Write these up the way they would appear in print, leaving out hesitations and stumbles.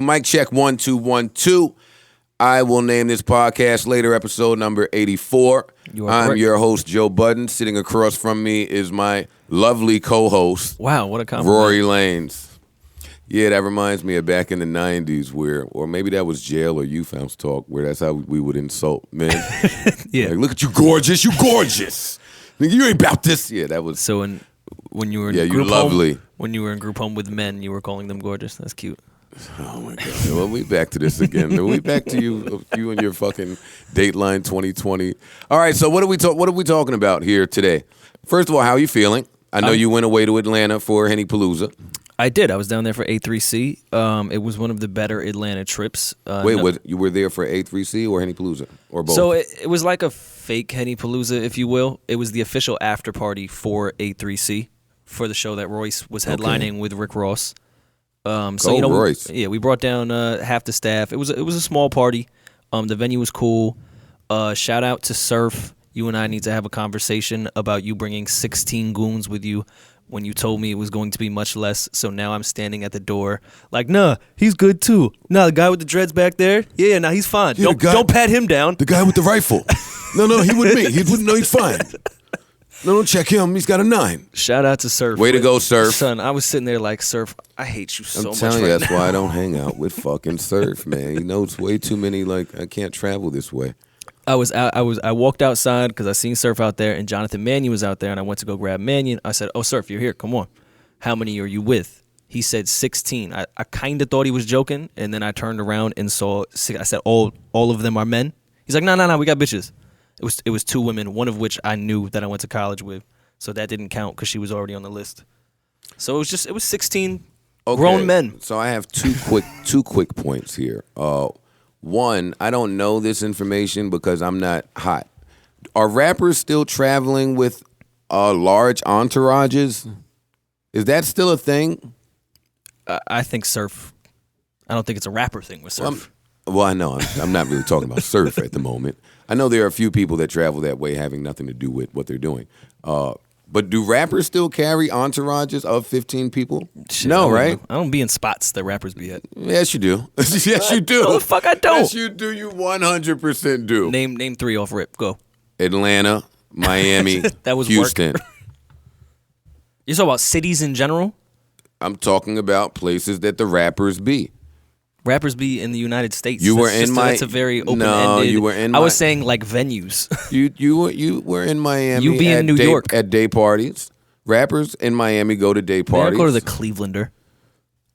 Mic check 1 2 1 2. I will name this podcast later, episode number 84. I'm correct. your host, Joe Budden. Sitting across from me is my lovely co-host, Wow, what a compliment. Rory Lanes. Yeah, that reminds me of back in the 90s where, or maybe that was jail or youth house talk, where that's how we would insult men. Yeah. Like, look at you, gorgeous. You gorgeous. Nigga, you ain't about this. Yeah, that was. So when you were in Yeah, you group lovely. home, when you were in group home with men, you were calling them gorgeous. That's cute. Oh my God! Well, we back to this again. We back to you and your fucking Dateline 2020. All right, so what are we talking about here today? First of all, how are you feeling? I know you went away to Atlanta for Henny Palooza. I did. I was down there for A3C. It was one of the better Atlanta trips. You were there for A3C or Henny Palooza or both? So it was like a fake Henny Palooza, if you will. It was the official after party for A3C for the show that Royce was headlining with Rick Ross. Royce. We brought down half the staff. It was a small party. The venue was cool. Shout out to Surf. You and I need to have a conversation about you bringing 16 goons with you when you told me it was going to be much less. So now I'm standing at the door like, nah, he's good too. Nah, the guy with the dreads back there, yeah, nah, he's fine. Yeah, Don't pat him down. The guy with the rifle. No, he with me. He wouldn't know he's fine. No, don't check him. He's got a 9. Shout out to Surf. Way to go, Surf. Son, I was sitting there like, Surf, I hate you so much. I'm telling you, right that's now. why I don't hang out with fucking Surf, man. He knows way too many, like, I can't travel this way. I walked outside because I seen Surf out there, and Jonathan Mannion was out there, and I went to go grab Mannion. I said, "Oh, Surf, you're here. Come on. How many are you with?" He said 16. I kind of thought he was joking, and then I turned around and saw. I said, "All of them are men." He's like, "No, we got bitches." It was 2 women, one of which I knew that I went to college with, so that didn't count because she was already on the list. So it was 16 grown men. So I have two quick points here. One, I don't know this information because I'm not hot. Are rappers still traveling with large entourages? Is that still a thing? I think Surf. I don't think it's a rapper thing with Surf. Well, I know. I'm not really talking about Surf at the moment. I know there are a few people that travel that way having nothing to do with what they're doing. But do rappers still carry entourages of 15 people? Shit, No, right? I don't be in spots that rappers be at. Yes, you do. Yes, you do. No, the fuck I don't. Yes, you do. You 100% do. Name 3 off rip. Go. Atlanta, Miami, That was Houston. work. You talking about cities in general? I'm talking about places that the rappers be. Rappers be in the United States. You were That's in That's a very open-ended. No, you were in I was saying like venues. You were in Miami. You be in New York. At day parties. Rappers in Miami go to day I parties. go to the Clevelander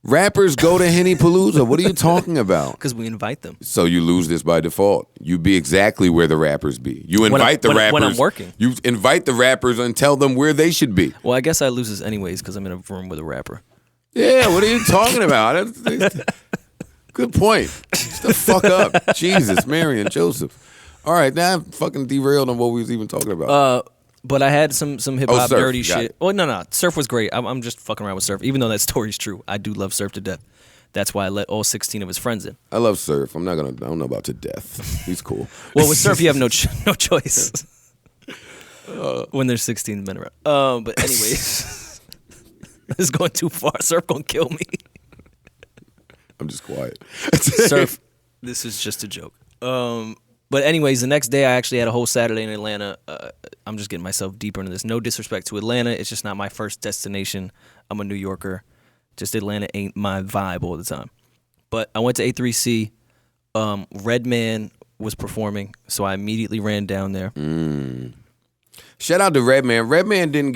Rappers go to Henny Palooza. What are you talking about? because we invite them. So you lose this by default. You be exactly where the rappers be. You invite the rappers. when I'm working. You invite the rappers and tell them where they should be. Well, I guess I lose this anyways because I'm in a room with a rapper. Yeah, what are you talking about? Good point. Shut the fuck up. Jesus, Mary and Joseph. All right, now I'm fucking derailed on what we was even talking about. But I had some hip hop Surf, nerdy got shit. it. Well, no, Surf was great. I'm just fucking around with Surf, even though that story's true. I do love Surf to death. That's why I let all 16 of his friends in. I love Surf. I don't know about to death. He's cool. Well, with Surf, you have no choice when there's 16 men around. But anyways, this is going too far. Surf gonna kill me. I'm just quiet. Surf, this is just a joke. But anyways, the next day I actually had a whole Saturday in Atlanta. I'm just getting myself deeper into this. No disrespect to Atlanta. It's just not my first destination. I'm a New Yorker. Just Atlanta ain't my vibe all the time. But I went to A3C. Redman was performing, so I immediately ran down there. Shout out to Redman. Redman didn't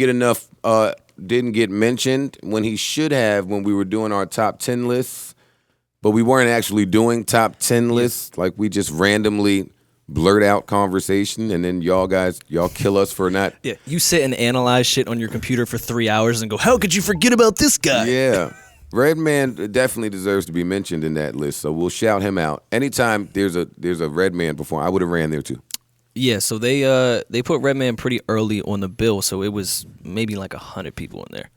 get mentioned when he should have when we were doing our top 10 lists. But we weren't actually doing top 10 lists. Like, we just randomly blurt out conversation, and then y'all kill us for not. Yeah, you sit and analyze shit on your computer for 3 hours and go, how could you forget about this guy? Yeah. Redman definitely deserves to be mentioned in that list, so we'll shout him out. Anytime there's a Redman perform, I would have ran there too. Yeah, so they put Redman pretty early on the bill, so it was maybe like 100 people in there.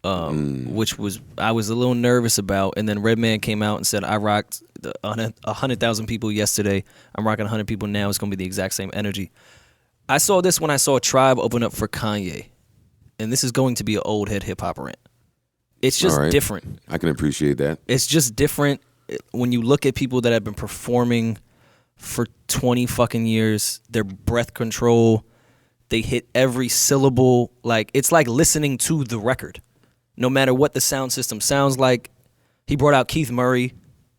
Which I was a little nervous about, and then Redman came out and said, I rocked 100,000 people yesterday. I'm rocking 100 people now. It's going to be the exact same energy. I saw this when I saw Tribe open up for Kanye, and this is going to be an old head hip-hop rant. It's just different. I can appreciate that. It's just different. when you look at people that have been performing for 20 fucking years, their breath control, they hit every syllable. Like, it's like listening to the record. No matter what the sound system sounds like. He brought out Keith Murray.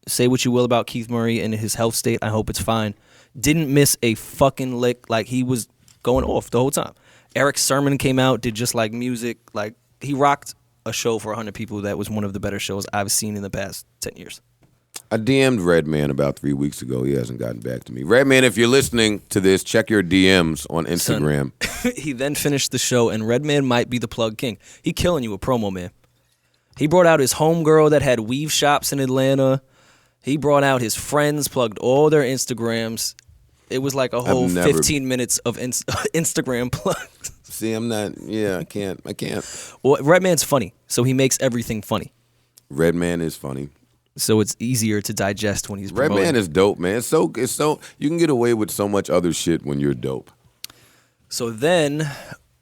Say what you will about Keith Murray and his health state. I hope it's fine. Didn't miss a fucking lick. Like, he was going off the whole time. Eric Sermon came out, did just like music. Like, he rocked a show for 100 people that was one of the better shows I've seen in the past 10 years. I DM'd Redman about 3 weeks ago. He hasn't gotten back to me. Redman, if you're listening to this, check your DMs on Instagram. Son, he then finished the show, and Redman might be the plug king. He killing you with promo, man. He brought out his homegirl that had weave shops in Atlanta. He brought out his friends, plugged all their Instagrams. It was like a whole 15 minutes of Instagram plugs. See, I'm not, I can't. Well, Redman's funny, so he makes everything funny. Redman is funny. So it's easier to digest when he's promoting. Redman is dope, man. It's so you can get away with so much other shit when you're dope. So then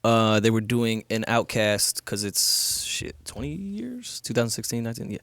they were doing an Outkast, because it's 20 years, 2016, 19,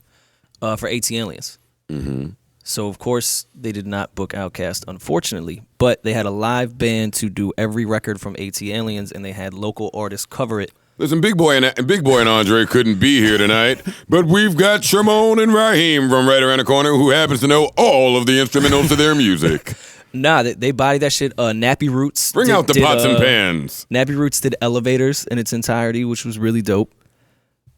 for AT Aliens. Mm-hmm. So of course they did not book Outkast, unfortunately, but they had a live band to do every record from AT Aliens, and they had local artists cover it. Listen, Big Boy and Andre couldn't be here tonight, but we've got Shimon and Raheem from right around the corner who happens to know all of the instrumentals to their music. Nah, they bodied that shit. Nappy Roots. Bring out the pots and pans. Nappy Roots did Elevators in its entirety, which was really dope.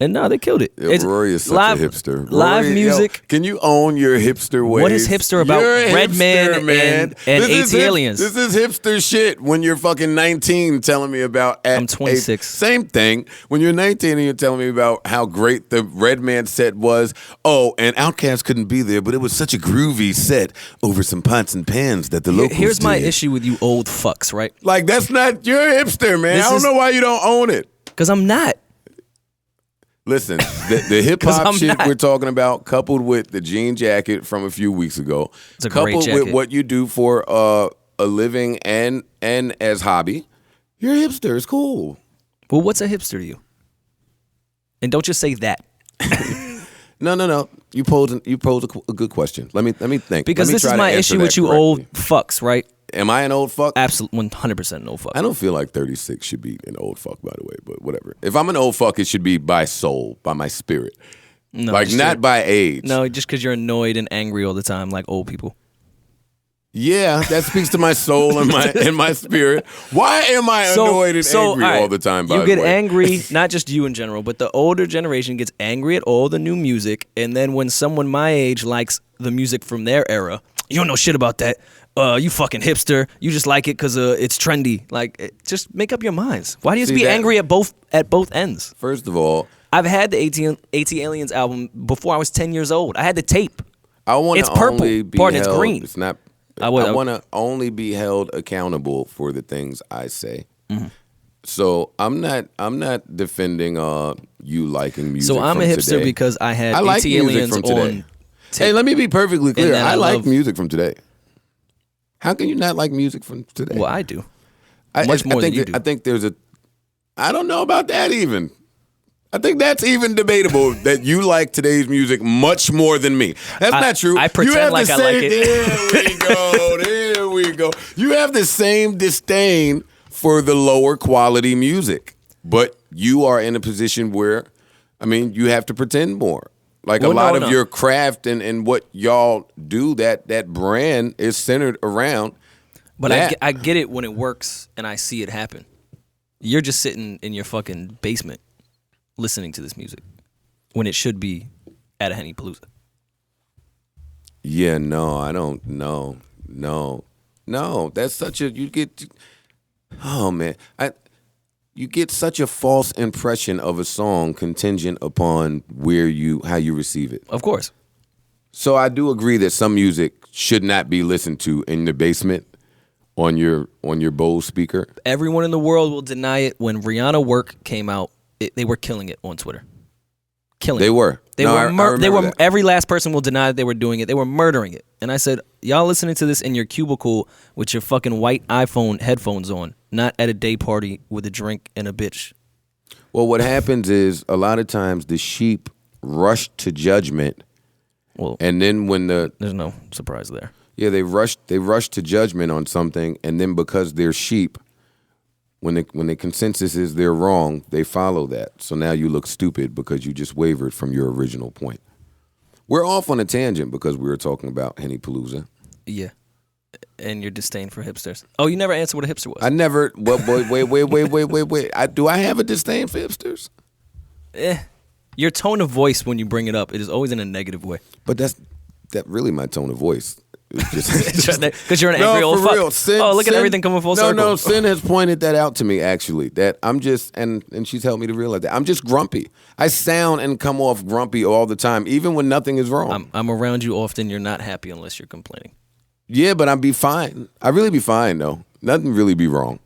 And no, they killed it. Rory is such a hipster. Live music. Yo, can you own your hipster ways? What is hipster about? Redman and AT Aliens. This is hipster shit when you're fucking 19 telling me about... I'm 26. Same thing. When you're 19 and you're telling me about how great the Redman set was. Oh, and Outkast couldn't be there, but it was such a groovy set over some pots and pans that the locals Here's my did. issue with you old fucks, right? Like, that's not... You're a hipster, man. I don't know why you don't own it. Because I'm not. Listen, the hip-hop shit we're talking about, coupled with the jean jacket from a few weeks ago, it's a coupled great jacket. with what you do for a living and as hobby, you're a hipster. It's cool. Well, what's a hipster to you? And don't just say that. No. You pose a good question. Let me think. Because this is my issue with you old fucks, right? Am I an old fuck? Absolutely, 100% an old fuck. I don't feel like 36 should be an old fuck, by the way, but whatever. If I'm an old fuck, it should be by soul, by my spirit. No, like, not by age. No, just because you're annoyed and angry all the time, like old people. Yeah, that speaks to my soul and my spirit. Why am I annoyed and angry all the time, by the way? You get angry, not just you in general, but the older generation gets angry at all the new music, and then when someone my age likes the music from their era, you don't know shit about that. You fucking hipster. You just like it because it's trendy. Like, just make up your minds. Why do you have to be angry at both ends? First of all, I've had the AT Aliens album before I was 10 years old. I had the tape. I want it's to purple. only be Pardon, held, it's green. It's not. I want to only be held accountable for the things I say. Mm-hmm. So I'm not defending you liking music. So I'm from a hipster today. because I had like AT Aliens from today. on tape. Hey, let me be perfectly clear. I like love music from today. How can you not like music from today? Well, I do. Much more than you do. I think there's I don't know about that even. I think that's even debatable that you like today's music much more than me. That's not true. I pretend like I like it. There we go. You have the same disdain for the lower quality music, but you are in a position where, you have to pretend more. Like a lot of your craft and what y'all do, that brand is centered around. But I get it when it works and I see it happen. You're just sitting in your fucking basement listening to this music when it should be at a Henny Palooza. Yeah, no, I don't. No. That's such a you get such a false impression of a song contingent upon how you receive it. Of course. So I do agree that some music should not be listened to in the basement on your Bose speaker. Everyone in the world will deny it. When Rihanna Work came out, they were killing it on Twitter. They were. Every last person will deny that they were doing it. They were murdering it. And I said, y'all listening to this in your cubicle with your fucking white iPhone headphones on, not at a day party with a drink and a bitch. Well, what happens is a lot of times the sheep rush to judgment Well, and then when there's no surprise there. Yeah, they rush to judgment on something, and then because they're sheep, when the consensus is they're wrong, they follow that. So now you look stupid because you just wavered from your original point. We're off on a tangent because we were talking about Henny Palooza. Yeah, and your disdain for hipsters. Oh, you never answered what a hipster was. I never. Wait. Do I have a disdain for hipsters? Your tone of voice when you bring it up, it is always in a negative way. But that's really my tone of voice. Because you're an angry old fuck. Real. Look at everything coming full circle. No, Sin has pointed that out to me, actually, that I'm just, and she's helped me to realize that I'm just grumpy. I sound and come off grumpy all the time, even when nothing is wrong. I'm around you often. You're not happy unless you're complaining. Yeah, but I'd be fine. I really be fine, though. Nothing really be wrong.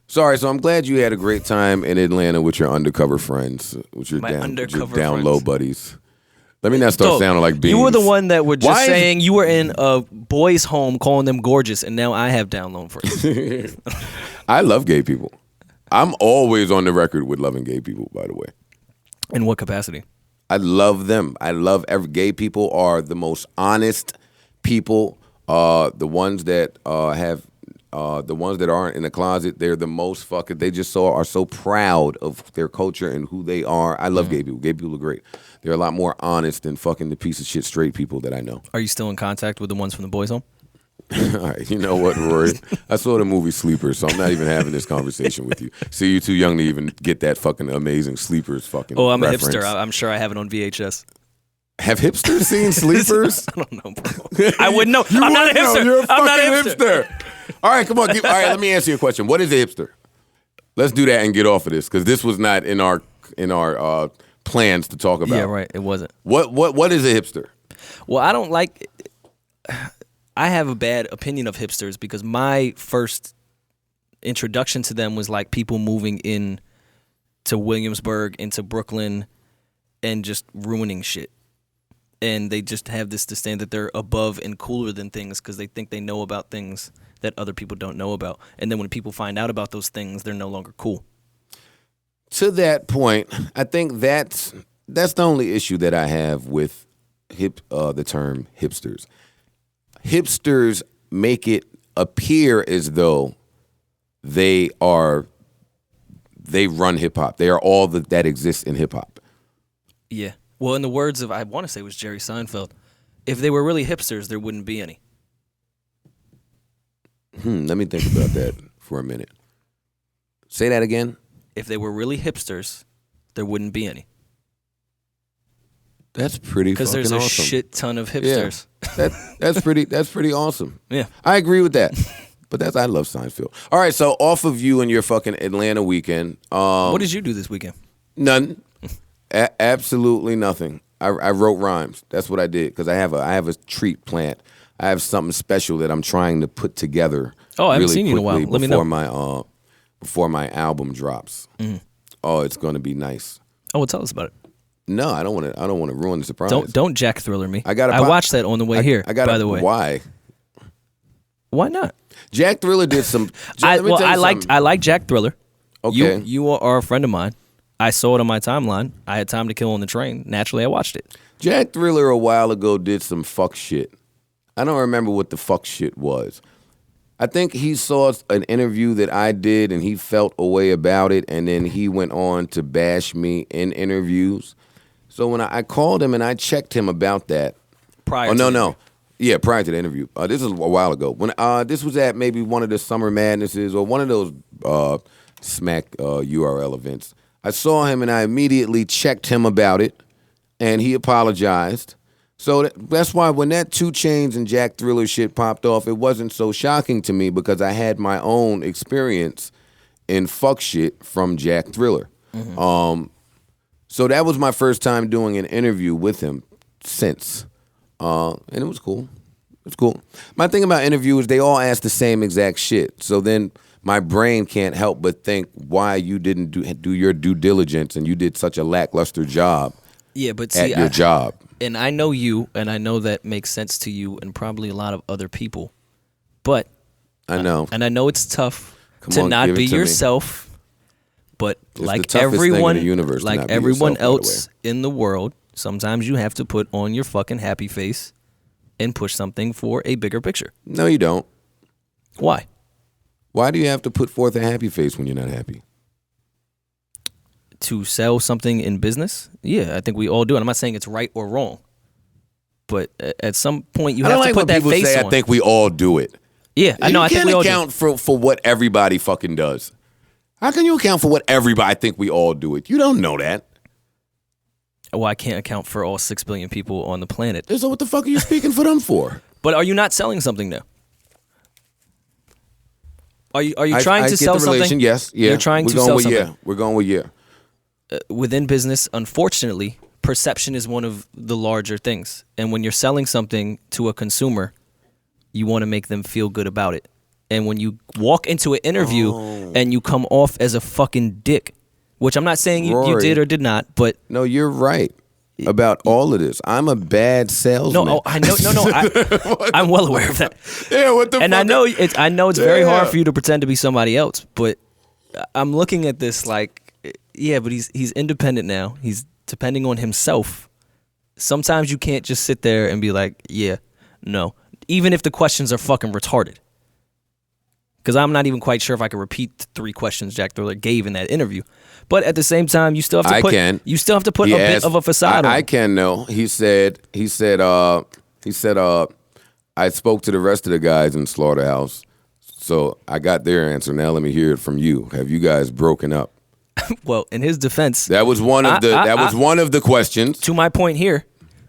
Sorry, so I'm glad you had a great time in Atlanta with your undercover friends, with your down low buddies. Let me not start sounding like Beans. You were the one that were just saying you were in a boys' home calling them gorgeous, and now I have down low friends. I love gay people. I'm always on the record with loving gay people, by the way. In what capacity? I love them. I love gay people are the most honest people. The ones that the ones that aren't in the closet, they're the most fucking. They just are so proud of their culture and who they are. I love gay people. Gay people are great. They're a lot more honest than fucking the piece of shit straight people that I know. Are you still in contact with the ones from the boys' home? All right, you know what, Rory? I saw the movie Sleepers, so I'm not even having this conversation with you. See, you're too young to even get that fucking amazing Sleepers fucking I'm reference. a hipster. I'm sure I have it on VHS. Have hipsters seen Sleepers? I don't know, bro. I wouldn't know. I'm not a hipster. You're a I'm not a hipster. All right, come on. All right, let me answer your question. What is a hipster? Let's do that and get off of this because this was not in our plans to talk about. Yeah, right. It wasn't. What is a hipster? Well, I don't like. I have a bad opinion of hipsters because my first introduction to them was like people moving in to Williamsburg, into Brooklyn, and just ruining shit. And they just have this disdain that they're above and cooler than things because they think they know about things that other people don't know about. And then when people find out about those things, they're no longer cool. To that point, I think that's the only issue that I have with the term hipsters. Hipsters make it appear as though they run hip hop. They are all that exists in hip hop. Yeah. Well, in the words of, I want to say it was Jerry Seinfeld, if they were really hipsters, there wouldn't be any. Let me think about that for a minute. Say that again. If they were really hipsters, there wouldn't be any. That's pretty fucking awesome. Because there's a shit ton of hipsters. Yeah. That's pretty awesome. Yeah. I agree with that. But I love Seinfeld. All right, so off of you and your fucking Atlanta weekend. What did you do this weekend? None. Absolutely nothing. I wrote rhymes. That's what I did because I have a treat plant. I have something special that I'm trying to put together. Oh, I haven't seen you in a while. Let me know. Before my album drops. Mm-hmm. Oh, it's gonna be nice. Oh, well, tell us about it. No, I don't want to ruin the surprise. Don't Jack Thriller me. I watched that on the way here. By the way, why? Why not? Jack Thriller did some. I like Jack Thriller. Okay, you are a friend of mine. I saw it on my timeline. I had time to kill on the train. Naturally, I watched it. Jack Thriller a while ago did some fuck shit. I don't remember what the fuck shit was. I think he saw an interview that I did and he felt a way about it, and then he went on to bash me in interviews. So when I called him and I checked him about that. Prior to the interview. This is a while ago. When this was at maybe one of the Summer Madnesses or one of those Smack URL events. I saw him and I immediately checked him about it, and he apologized. So that's why when that 2 Chainz and Jack Thriller shit popped off, it wasn't so shocking to me because I had my own experience in fuck shit from Jack Thriller. Mm-hmm. So that was my first time doing an interview with him since, and it was cool. It's cool. My thing about interviews, they all ask the same exact shit. So then my brain can't help but think why you didn't do your due diligence and you did such a lackluster job. Yeah, but at your job. And I know you, and I know that makes sense to you and probably a lot of other people. But I know, and I know it's tough to not be yourself. But it's like the toughest everyone, thing in the universe, like everyone else in the world, Sometimes you have to put on your fucking happy face and push something for a bigger picture. No, you don't. Why? Why do you have to put forth a happy face when you're not happy? To sell something in business? Yeah, I think we all do. And I'm not saying it's right or wrong. But at some point, you have to put that face on. I think we all do it. Yeah, I know. I think we all do. You can't account for what everybody fucking does. How can you account for what everybody? I think we all do it. You don't know that. Well, I can't account for all 6 billion people on the planet. So what the fuck are you speaking for them for? But are you not selling something now? Are you trying to sell something? Yes, yeah. You're trying to sell something. Yeah. We're going with yeah. Within business, unfortunately, perception is one of the larger things. And when you're selling something to a consumer, you want to make them feel good about it. And when you walk into an interview and you come off as a fucking dick, which I'm not saying you did or did not, but... No, you're right about all of this. I'm a bad salesman. No, I know. I'm well aware of that. Yeah, what the fuck? And I know it's very hard for you to pretend to be somebody else, but I'm looking at this like, yeah, but he's independent now. He's depending on himself. Sometimes you can't just sit there and be like, yeah, no. Even if the questions are fucking retarded. Because I'm not even quite sure if I can repeat the 3 questions Jack Thriller gave in that interview. But at the same time, you still have to put a bit of a facade on. I can know. He said I spoke to the rest of the guys in Slaughterhouse. So I got their answer. Now let me hear it from you. Have you guys broken up? Well, in his defense, that was one of the questions. To my point here,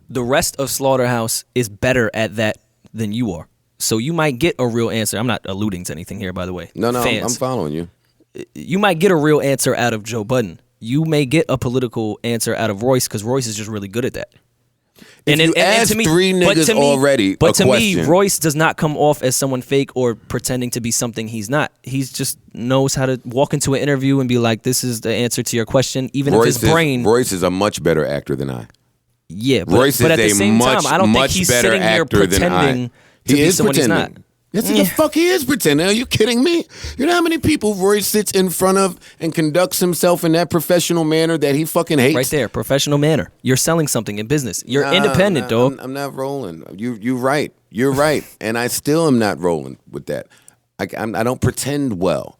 the rest of Slaughterhouse is better at that than you are. So you might get a real answer. I'm not alluding to anything here, by the way. No, I'm following you. You might get a real answer out of Joe Budden. You may get a political answer out of Royce because Royce is just really good at that. If you ask 3 niggas already, but to me, Royce does not come off as someone fake or pretending to be something he's not. He just knows how to walk into an interview and be like, "This is the answer to your question," even if his brain. Royce is a much better actor than I. Yeah, but at the same time, I don't think he's sitting here pretending. He is pretending. Yes, the fuck he is pretending. Are you kidding me? You know how many people Royce sits in front of and conducts himself in that professional manner that he fucking hates? Right there, professional manner. You're selling something in business. You're independent, dog. I'm not rolling. You're right. You're right. And I still am not rolling with that. I don't pretend well.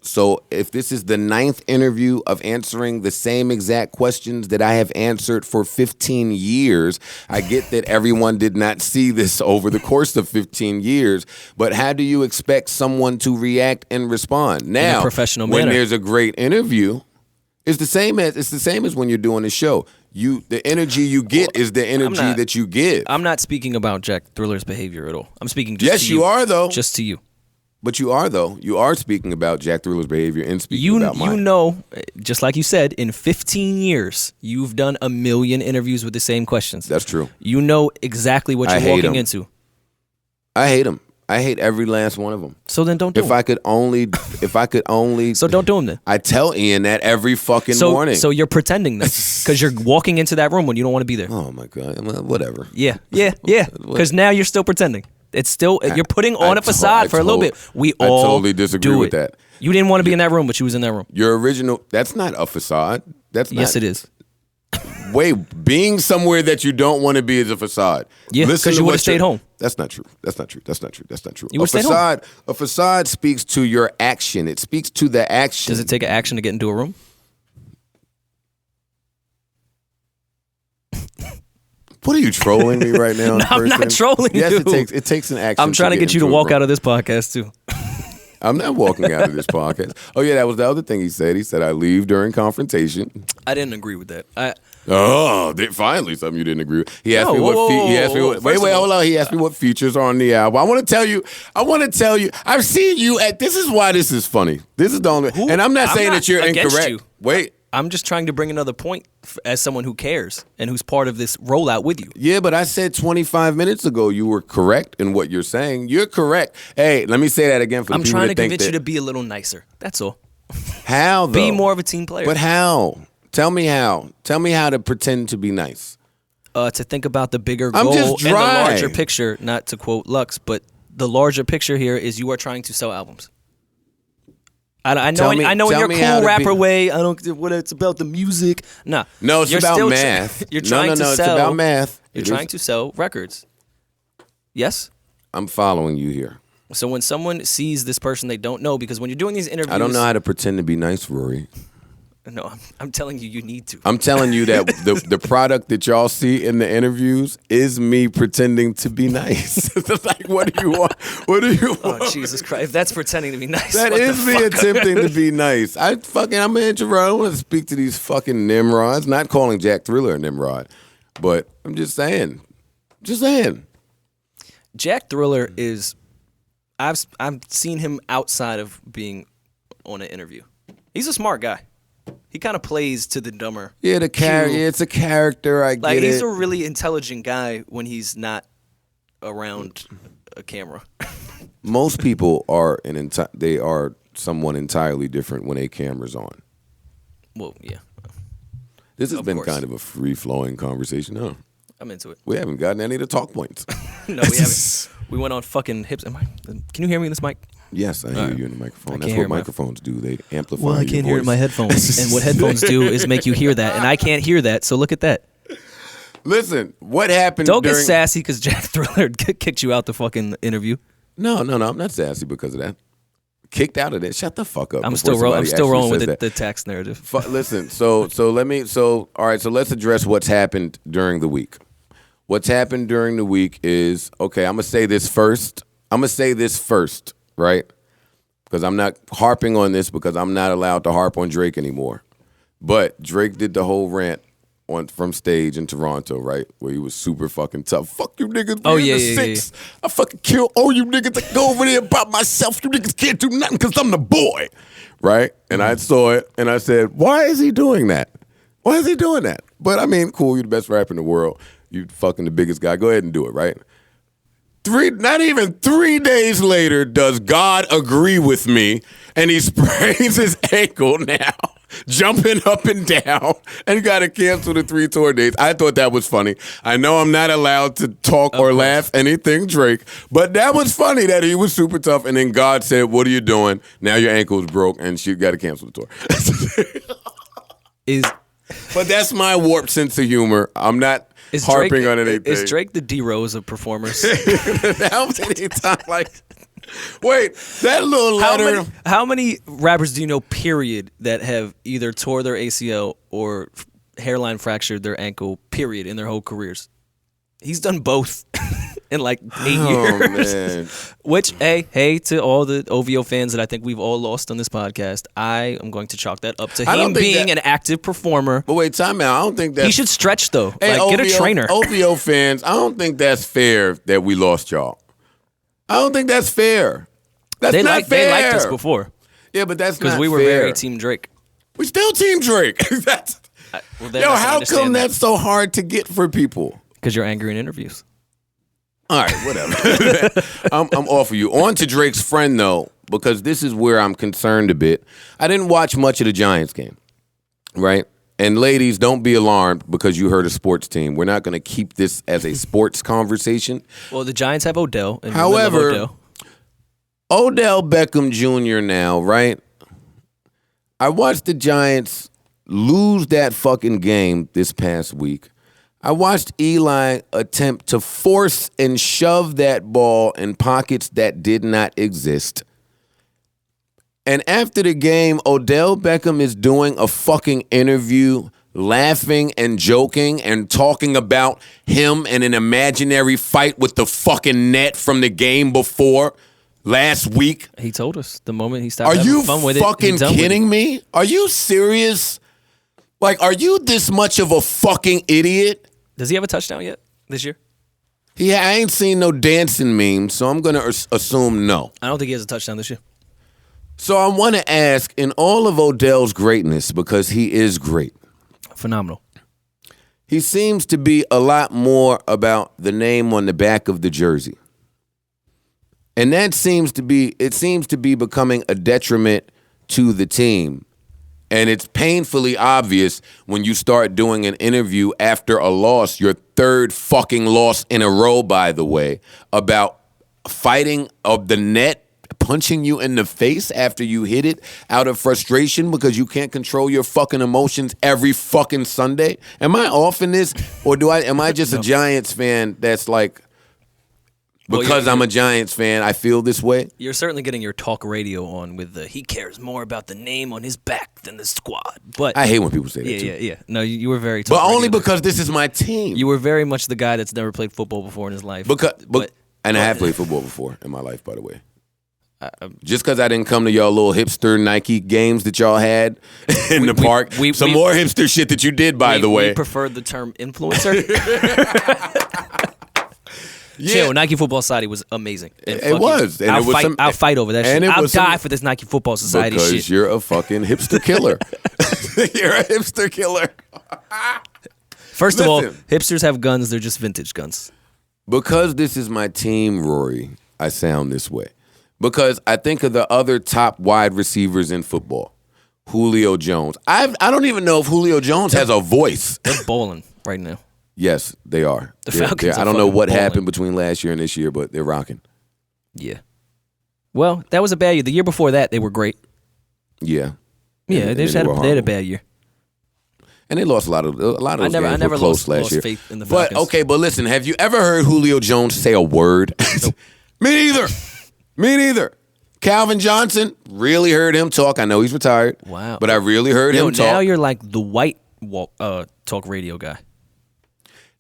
So if this is the 9th interview of answering the same exact questions that I have answered for 15 years, I get that everyone did not see this over the course of 15 years, but how do you expect someone to react and respond? Now, in a professional when manner. There's a great interview, it's the same as when you're doing a show. The energy you get is the energy that you give. I'm not speaking about Jack Thriller's behavior at all. I'm speaking just to you. Yes, you are, though. Just to you. But you are, though. You are speaking about Jack Thriller's behavior and speaking about mine. You know, just like you said, in 15 years, you've done 1 million interviews with the same questions. That's true. You know exactly what you're walking into. I hate them. I hate every last one of them. So then don't do them. If I could only. So don't do them then. I tell Ian that every fucking morning. So you're pretending then, because you're walking into that room when you don't want to be there. Oh my God. Whatever. Yeah. Because now you're still pretending. It's still you're putting on a facade for a little bit. I totally disagree with that. You didn't want to be in that room, but you was in that room. Your original. That's not a facade. Yes, it is. Wait, being somewhere that you don't want to be is a facade. Yeah, because you would have stayed home. That's not true. That's not true. You would stay home. A facade speaks to your action. It speaks to the action. Does it take an action to get into a room? What are you trolling me right now? No, I'm not trolling you. Yes, it takes an action. I'm trying to get you to walk out of this podcast too. I'm not walking out of this podcast. Oh yeah, that was the other thing he said. He said I leave during confrontation. I didn't agree with that. Finally something you didn't agree with. He asked me what. Wait, hold on. He asked me what features are on the album. I want to tell you. I've seen you at. This is why this is funny. This is the only. And I'm not saying that you're incorrect. You. Wait. I'm just trying to bring another point as someone who cares and who's part of this rollout with you. Yeah, but I said 25 minutes ago you were correct in what you're saying. You're correct. Hey, let me say that again for the people that think that. I'm trying to convince you to be a little nicer. That's all. How, though? Be more of a team player. But how? Tell me how. Tell me how to pretend to be nice. To think about the bigger goal and the larger picture, not to quote Lux, but the larger picture here is you are trying to sell albums. I know in your cool rapper way. I don't. What it's about the music. Nah. No, it's about math. You're trying to sell. It's about math. You're trying to sell records. Yes. I'm following you here. So when someone sees this person they don't know, because when you're doing these interviews, I don't know how to pretend to be nice, Rory. No, I'm telling you, you need to. I'm telling you that the product that y'all see in the interviews is me pretending to be nice. Like, what do you want? What do you want? Oh, Jesus Christ. If that's pretending to be nice, that is me attempting to be nice. I'm an introvert. I don't want to speak to these fucking Nimrods. Not calling Jack Thriller a Nimrod, but I'm just saying. Jack Thriller is, I've seen him outside of being on an interview. He's a smart guy. He kind of plays to the dumber. Yeah, it's a character. I get it. He's a really intelligent guy when he's not around a camera. Most people are they are someone entirely different when a camera's on. Well, yeah. This has been kind of a free-flowing conversation, huh? I'm into it. We haven't gotten any of the talk points. No, we haven't. We went on fucking hips. Can you hear me in this mic? Yes, I hear you in the microphone. That's what microphones do. They amplify your voice. Well, I can't hear it in my headphones. And what headphones do is make you hear that. And I can't hear that, so look at that. Listen, what happened Don't get sassy because Jack Thriller kicked you out the fucking interview. No, I'm not sassy because of that. Kicked out of that. Shut the fuck up. I'm still rolling with the tax narrative. Listen, so all right, so let's address what's happened during the week. What's happened during the week is, okay, I'm going to say this first, right? Because I'm not harping on this because I'm not allowed to harp on Drake anymore. But Drake did the whole rant from stage in Toronto, right? Where he was super fucking tough. Fuck you niggas. Oh, yeah. I fucking kill all you niggas that go over there by myself. You niggas can't do nothing because I'm the boy. Right? And I saw it and I said, why is he doing that? Why is he doing that? But I mean, cool, you're the best rapper in the world. You fucking the biggest guy. Go ahead and do it, right? Not even 3 days later does God agree with me, and he sprains his ankle now, jumping up and down, and got to cancel the 3 tour dates. I thought that was funny. I know I'm not allowed to talk or laugh anything Drake, but that was funny that he was super tough, and then God said, what are you doing? Now your ankle's broke, and she got to cancel the tour. But that's my warped sense of humor. I'm not harping on anything. Is Drake the D Rose of performers? How many times? Wait, that little letter. How many rappers do you know, period, that have either tore their ACL or hairline fractured their ankle, period, in their whole careers? He's done both in 8 years. Man. Which, hey, to all the OVO fans that I think we've all lost on this podcast, I am going to chalk that up to him being an active performer. But wait, time out. I don't think that he should stretch though. Hey, get a trainer. OVO fans, I don't think that's fair that we lost y'all. I don't think that's fair. That's not fair. They liked us before. Yeah, but that's not fair. Because we were very Team Drake. We still Team Drake. How come that's so hard to get for people? Because you're angry in interviews. All right, whatever. I'm off of you. On to Drake's friend, though, because this is where I'm concerned a bit. I didn't watch much of the Giants game, right? And ladies, don't be alarmed because you heard a sports team. We're not going to keep this as a sports conversation. Well, the Giants have Odell. And however, Odell Beckham Jr. now, right? I watched the Giants lose that fucking game this past week. I watched Eli attempt to force and shove that ball in pockets that did not exist. And after the game, Odell Beckham is doing a fucking interview, laughing and joking and talking about him in an imaginary fight with the fucking net from the game before last week. He told us the moment he started having fun with it. Are you fucking kidding me? Are you serious? Are you this much of a fucking idiot? Does he have a touchdown yet this year? I ain't seen no dancing memes, so I'm going to assume no. I don't think he has a touchdown this year. So I want to ask, in all of Odell's greatness, because he is great. Phenomenal. He seems to be a lot more about the name on the back of the jersey. And that seems to be becoming a detriment to the team. And it's painfully obvious when you start doing an interview after a loss, your third fucking loss in a row, by the way, about fighting of the net punching you in the face after you hit it out of frustration because you can't control your fucking emotions every fucking Sunday? Am I off in this, or am I just a Giants fan that's like, because I'm a Giants fan, I feel this way? You're certainly getting your talk radio on with the he cares more about the name on his back than the squad. But I hate when people say that too. Yeah. No, you were very talk But only because this is my team. You were very much the guy that's never played football before in his life. And I have played football before in my life, by the way. Just because I didn't come to y'all little hipster Nike games that y'all had in the park. Some more hipster shit that you did, by the way. We preferred the term influencer. Chill, Nike Football Society was amazing. It was. And I'll fight over that shit. I'll die for this Nike Football Society because shit. Because you're a fucking hipster killer. You're a hipster killer. First of all, hipsters have guns. They're just vintage guns. Because this is my team, Rory, I sound this way. Because I think of the other top wide receivers in football. Julio Jones. I don't even know if Julio Jones has a voice. They're bowling right now. Yes, they are. The Falcons I don't know what happened between last year and this year, but they're rocking. Yeah. Well, that was a bad year. The year before that, they were great. Yeah. Yeah, they had a bad year. And they lost a lot of those games were close last year. Faith in the Falcons. But listen, have you ever heard Julio Jones say a word? Nope. Me neither. Calvin Johnson, really heard him talk. I know he's retired. Wow. But I really heard him talk. Now you're like the white talk radio guy.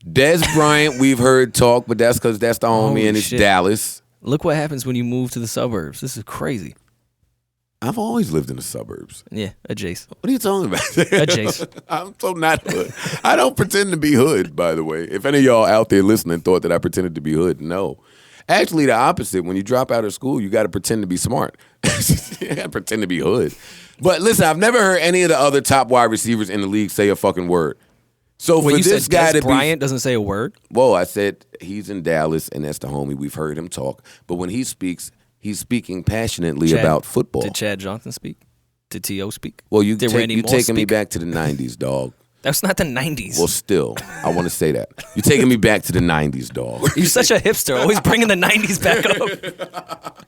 Des Bryant, we've heard talk, but that's because that's the homie and it's Dallas. Look what happens when you move to the suburbs. This is crazy. I've always lived in the suburbs. Yeah, adjacent. What are you talking about? Adjacent. I'm so not hood. I don't pretend to be hood, by the way. If any of y'all out there listening thought that I pretended to be hood, no. Actually, the opposite. When you drop out of school, you got to pretend to be smart. You got to pretend to be hood. But listen, I've never heard any of the other top wide receivers in the league say a fucking word. So for this guy to Bryant doesn't say a word? Whoa, I said he's in Dallas, and that's the homie. We've heard him talk. But when he speaks, he's speaking passionately about football. Did Chad Johnson speak? Did T.O. speak? Well, you're taking me back to the 90s, dog. That's not the 90s. Well, still, I want to say that. You're taking me back to the 90s, dog. You're such a hipster, always bringing the 90s back up.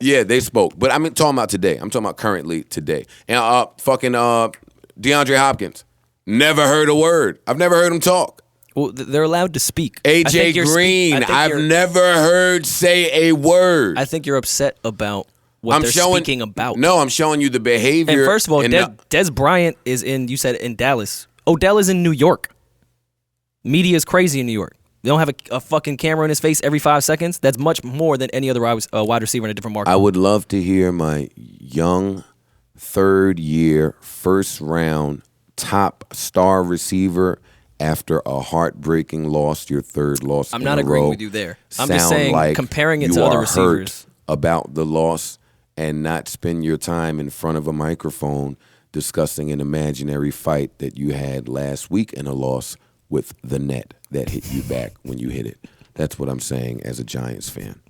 Yeah, they spoke. But I'm talking about today. I'm talking about currently today. And DeAndre Hopkins. Never heard a word. I've never heard him talk. Well, they're allowed to speak. AJ Green, I've never heard say a word. I think you're upset about what they're speaking about. No, I'm showing you the behavior. And first of all, Des Bryant is you said in Dallas. Odell is in New York. Media is crazy in New York. They don't have a fucking camera in his face every 5 seconds. That's much more than any other wide receiver in a different market. I would love to hear my young third-year, first-round, top star receiver after a heartbreaking loss, your third loss in a row. I'm not agreeing with you there. I'm just saying, like comparing it to other receivers. Hurt about the loss and not spend your time in front of a microphone discussing an imaginary fight that you had last week in a loss with the net that hit you back when you hit it. That's what I'm saying as a Giants fan.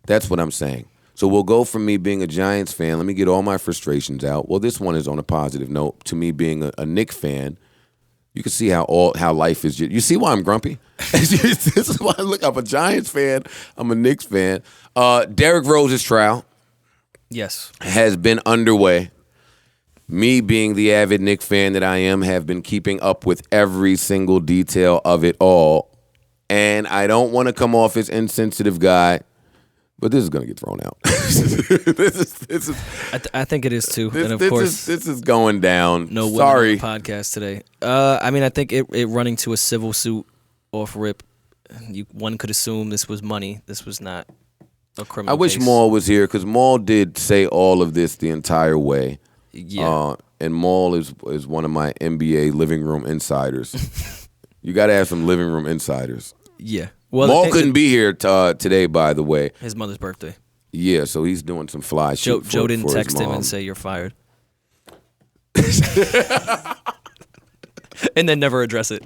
That's what I'm saying. So we'll go from me being a Giants fan, let me get all my frustrations out. Well, this one is on a positive note. To me being a Knicks fan, you can see how life is. You see why I'm grumpy? This is why I'm a Giants fan. I'm a Knicks fan. Derrick Rose's trial has been underway. Me being the avid Knicks fan that I am, have been keeping up with every single detail of it all. And I don't want to come off as insensitive guy, but this is going to get thrown out. this is. I think it is too. And of course, this is going down. No women Sorry. on the podcast today. I mean, I think it running to a civil suit off rip. One could assume this was money. This was not a criminal. I wish case. Maul was here because Maul did say all of this the entire way. Yeah. And Maul is one of my NBA living room insiders. You got to have some living room insiders. Yeah. Well, Maul couldn't be here today, by the way. His mother's birthday. Yeah, so he's doing some fly shit. Joe didn't text him and say you're fired. And then never address it.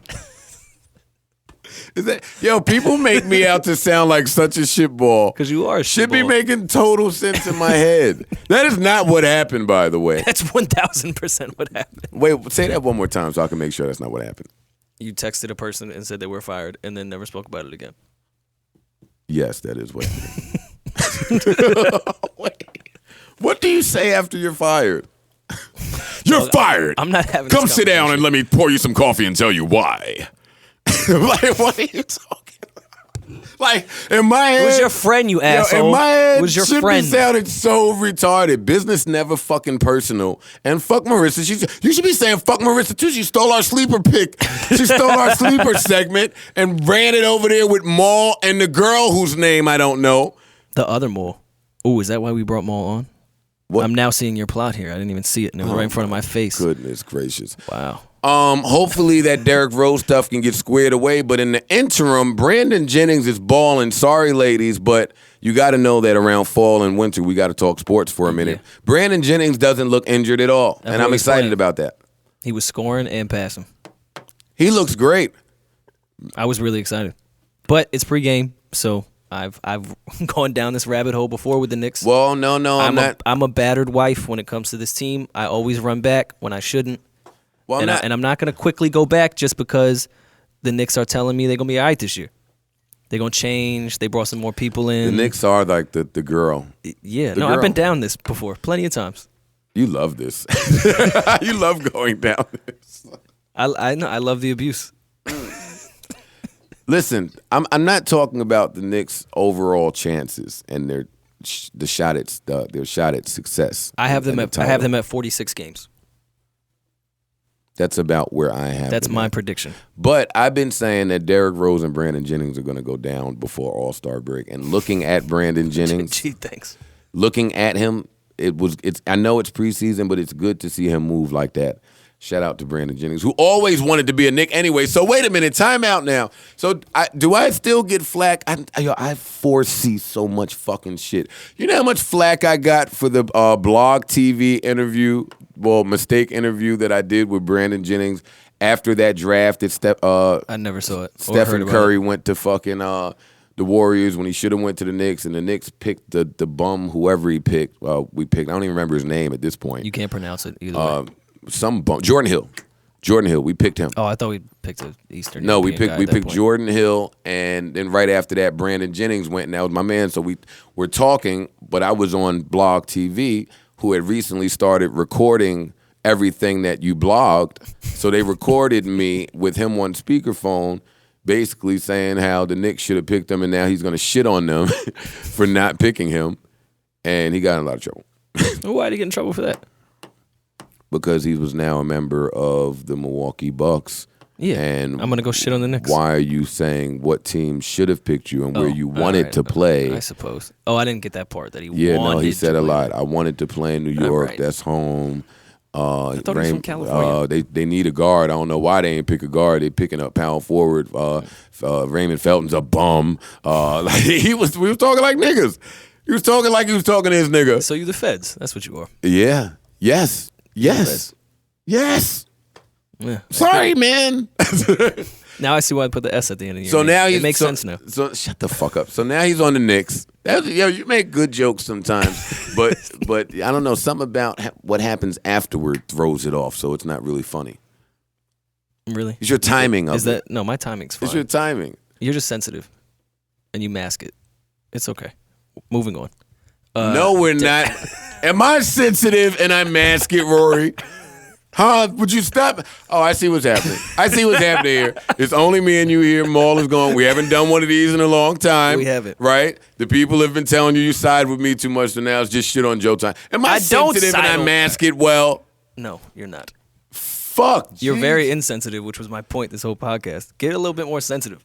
People make me out to sound like such a shitball. Because you are a shitball. Should be making total sense in my head. That is not what happened, by the way. That's 1,000% what happened. Wait, say that one more time so I can make sure that's not what happened. You texted a person and said they were fired and then never spoke about it again. Yes, that is what happened. Wait. What do you say after you're fired? You're fired. I'm not having. Come sit down and let me pour you some coffee and tell you why. Like, what are you talking about? Like, in my head, It was your friend, you asshole. in my head, It was your shit friend. sounded so retarded. Business never fucking personal. And fuck Marissa. You should be saying fuck Marissa too. She stole our sleeper pick. She stole our sleeper segment and ran it over there with Maul and the girl whose name I don't know. The other Maul. Ooh, is that why we brought Maul on? What? I'm now seeing your plot here. I didn't even see it, and it was right in front of my face. Goodness gracious. Wow. Hopefully that Derrick Rose stuff can get squared away. But in the interim, Brandon Jennings is balling. Sorry, ladies, but you got to know that around fall and winter, we got to talk sports for a minute. Yeah. Brandon Jennings doesn't look injured at all, and I'm excited about that. He was scoring and passing. He looks great. I was really excited. But it's pregame, so I've gone down this rabbit hole before with the Knicks. Well, no, I'm not. I'm a battered wife when it comes to this team. I always run back when I shouldn't. Well, I'm not going to quickly go back just because the Knicks are telling me they're going to be all right this year. They're going to change. They brought some more people in. The Knicks are like the girl. Yeah. The I've girl. been down this before plenty of times. You love this. You love going down this. I know. I love the abuse. Listen, I'm not talking about the Knicks' overall chances and their shot at success. I have them at 46 games. That's about where I have. That's them my at. prediction. But I've been saying that Derrick Rose and Brandon Jennings are going to go down before All-Star break. And looking at Brandon Jennings, Gee, thanks. looking at him, I know it's preseason, but it's good to see him move like that. Shout out to Brandon Jennings, who always wanted to be a Knick anyway. So wait a minute, time out now. So do I still get flack? I foresee so much fucking shit. You know how much flack I got for the blog TV interview, mistake interview that I did with Brandon Jennings after that draft that I never saw it. Stephen Curry went to fucking the Warriors when he should have went to the Knicks, and the Knicks picked the bum, whoever he picked. We picked. I don't even remember his name at this point. You can't pronounce it either way. Some bum, Jordan Hill. We picked him. Oh, I thought we picked an Eastern. No, we European guy picked at that point. Jordan Hill, and then right after that, Brandon Jennings went, and that was my man. So we're talking, but I was on Blog TV, who had recently started recording everything that you blogged. So they recorded me with him on speakerphone, basically saying how the Knicks should have picked him, and now he's going to shit on them for not picking him, and he got in a lot of trouble. Why did he get in trouble for that? Because he was now a member of the Milwaukee Bucks. Yeah, and I'm gonna go shit on the Knicks. Why are you saying what team should have picked you and where you wanted to play? I suppose. Oh, I didn't get that part that he Yeah, wanted no, he said to a play. lot. I wanted to play in New York. Right. That's home. I thought he was from California. They need a guard. I don't know why they ain't pick a guard. They picking up power forward. Raymond Felton's a bum. We was talking like niggas. He was talking like he was talking to his nigga. So you the feds. That's what you are. Yeah. Yes. Yes. Yes. Yeah. Sorry, man. Now I see why I put the S at the end of the year. So now it makes sense now. So shut the fuck up. So now he's on the Knicks. You make good jokes sometimes, but I don't know, something about what happens afterward throws it off. So it's not really funny. Really? It's your timing of Is it. that no? My timing's fine. It's your timing. You're just sensitive, and you mask it. It's okay. Moving on. No, we're not. Am I sensitive and I mask it, Rory? Huh? Would you stop? Oh, I see what's happening. I see what's happening here. It's only me and you here. Maul is gone. We haven't done one of these in a long time. We haven't. Right? The people have been telling you side with me too much, so now it's just shit on Joe time. Am I don't sensitive and side I on mask it well? No, you're not. Fuck. You're jeez. very insensitive, which was my point this whole podcast. Get a little bit more sensitive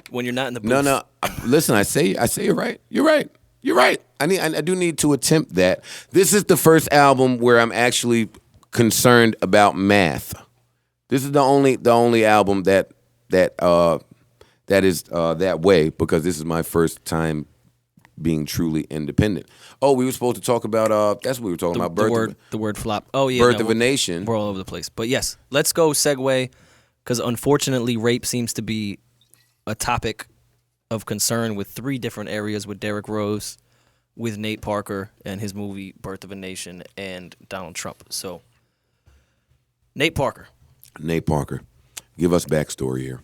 when you're not in the booth. No. Listen, I say you're right. You're right. You're right. I do need to attempt that. This is the first album where I'm actually concerned about math. This is the only album that is that way, because this is my first time being truly independent. Oh, we were supposed to talk about that's what we were talking about. The word flop. Oh yeah, Birth of a Nation. We're all over the place, but yes, let's go segue, because unfortunately, rape seems to be a topic of concern with three different areas: with Derrick Rose, with Nate Parker and his movie Birth of a Nation, and Donald Trump. So, Nate Parker, give us backstory here.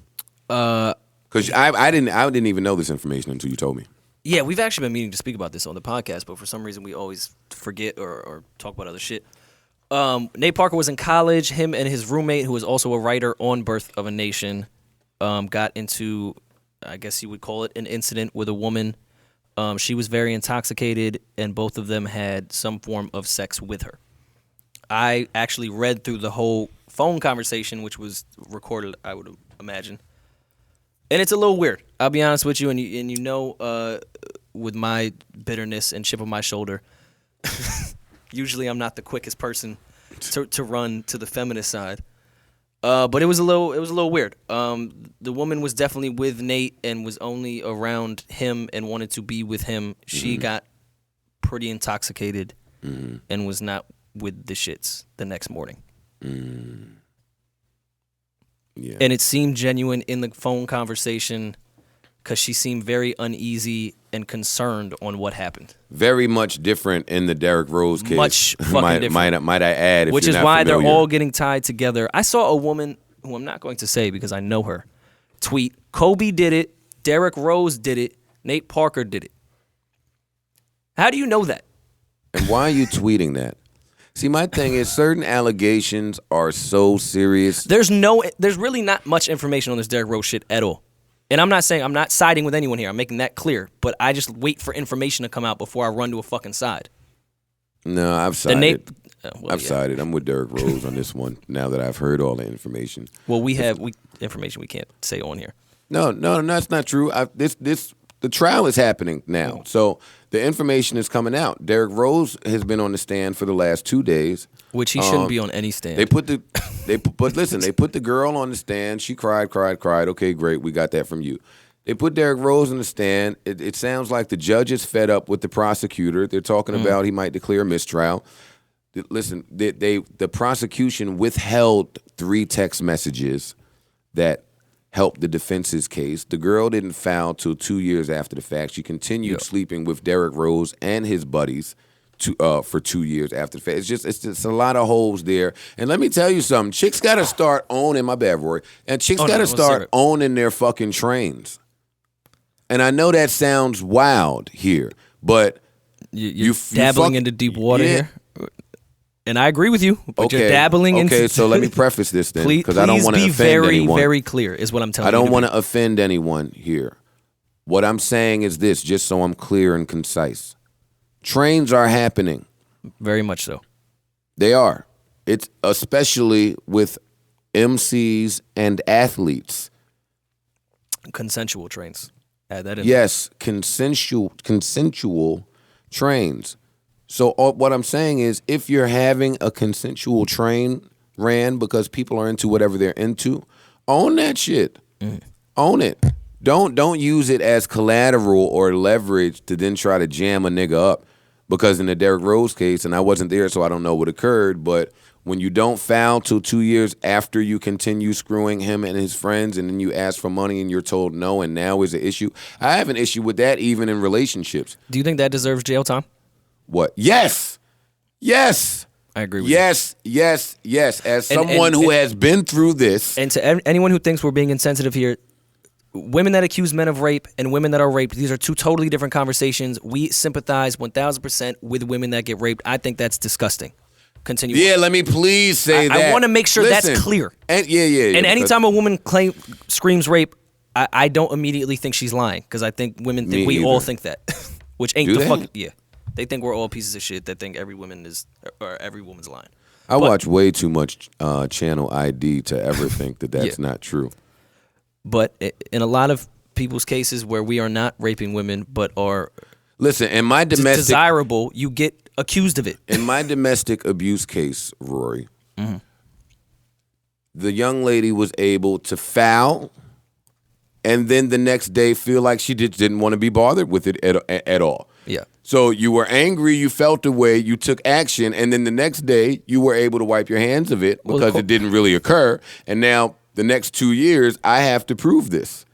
Because I didn't even know this information until you told me. Yeah, we've actually been meaning to speak about this on the podcast, but for some reason we always forget or talk about other shit. Nate Parker was in college. Him and his roommate, who was also a writer on Birth of a Nation, got into, I guess you would call it, an incident with a woman. She was very intoxicated, and both of them had some form of sex with her. I actually read through the whole phone conversation, which was recorded, I would imagine. And it's a little weird. I'll be honest with you, and you know, with my bitterness and chip on my shoulder, usually I'm not the quickest person to run to the feminist side. But it was a little weird. The woman was definitely with Nate and was only around him and wanted to be with him. She got pretty intoxicated and was not with the shits the next morning. Yeah. And it seemed genuine in the phone conversation because she seemed very uneasy and concerned on what happened. Very much different in the Derrick Rose case. Much fucking different. Might I add, if which you're is not why familiar. they're all getting tied together. I saw a woman, who I'm not going to say because I know her, tweet, Kobe did it, Derrick Rose did it, Nate Parker did it. How do you know that? And why are you tweeting that? See, my thing is certain allegations are so serious. There's really not much information on this Derrick Rose shit at all. And I'm not siding with anyone here. I'm making that clear. But I just wait for information to come out before I run to a fucking side. No, I've sided. I've sided. I'm with Derrick Rose on this one now that I've heard all the information. Well, we have information we can't say on here. No, that's not true. The trial is happening now. So the information is coming out. Derrick Rose has been on the stand for the last 2 days. Which he shouldn't be on any stand. They put the girl on the stand. She cried. Okay, great. We got that from you. They put Derrick Rose on the stand. It sounds like the judge is fed up with the prosecutor. They're talking about he might declare a mistrial. Listen, the prosecution withheld 3 text messages that helped the defense's case. The girl didn't file till 2 years after the fact. She continued sleeping with Derrick Rose and his buddies for 2 years after the fact. It's just a lot of holes there. And let me tell you something. Chicks got to start owning, my bad, Rory, and chicks got to start owning their fucking trains. And I know that sounds wild here, but you're dabbling into deep water here. And I agree with you, but you're dabbling into... Okay, so let me preface this then, because I don't want to offend anyone. Very clear is what I'm telling you. I don't want to offend anyone here. What I'm saying is this, just so I'm clear and concise. Trains are happening. Very much so. They are. It's especially with MCs and athletes. Consensual trains. Add that in. Yes, consensual trains. So what I'm saying is, if you're having a consensual train ran because people are into whatever they're into, own that shit. Own it. Don't use it as collateral or leverage to then try to jam a nigga up. Because in the Derrick Rose case, and I wasn't there, so I don't know what occurred, but when you don't foul till 2 years after you continue screwing him and his friends, and then you ask for money and you're told no, and now is an issue. I have an issue with that even in relationships. Do you think that deserves jail time? What? Yes. I agree with you. Yes. As someone who has been through this. And to anyone who thinks we're being insensitive here, women that accuse men of rape and women that are raped, these are 2 totally different conversations. We sympathize 1,000% with women that get raped. I think that's disgusting. Continue. Yeah, let me please say that. I want to make sure that's clear. And And anytime a woman screams rape, I don't immediately think she's lying, because I think women think we all think that, which ain't the fuck. Yeah. They think we're all pieces of shit that think every woman's lying. I watch way too much Channel ID to ever think that that's not true. But in a lot of people's cases where we are not raping women but are in my domestic desirable, you get accused of it. In my domestic abuse case, Rory, the young lady was able to foul and then the next day feel like she didn't want to be bothered with it at all. Yeah. So you were angry, you felt the way, you took action, and then the next day you were able to wipe your hands of it because it didn't really occur. And now the next 2 years, I have to prove this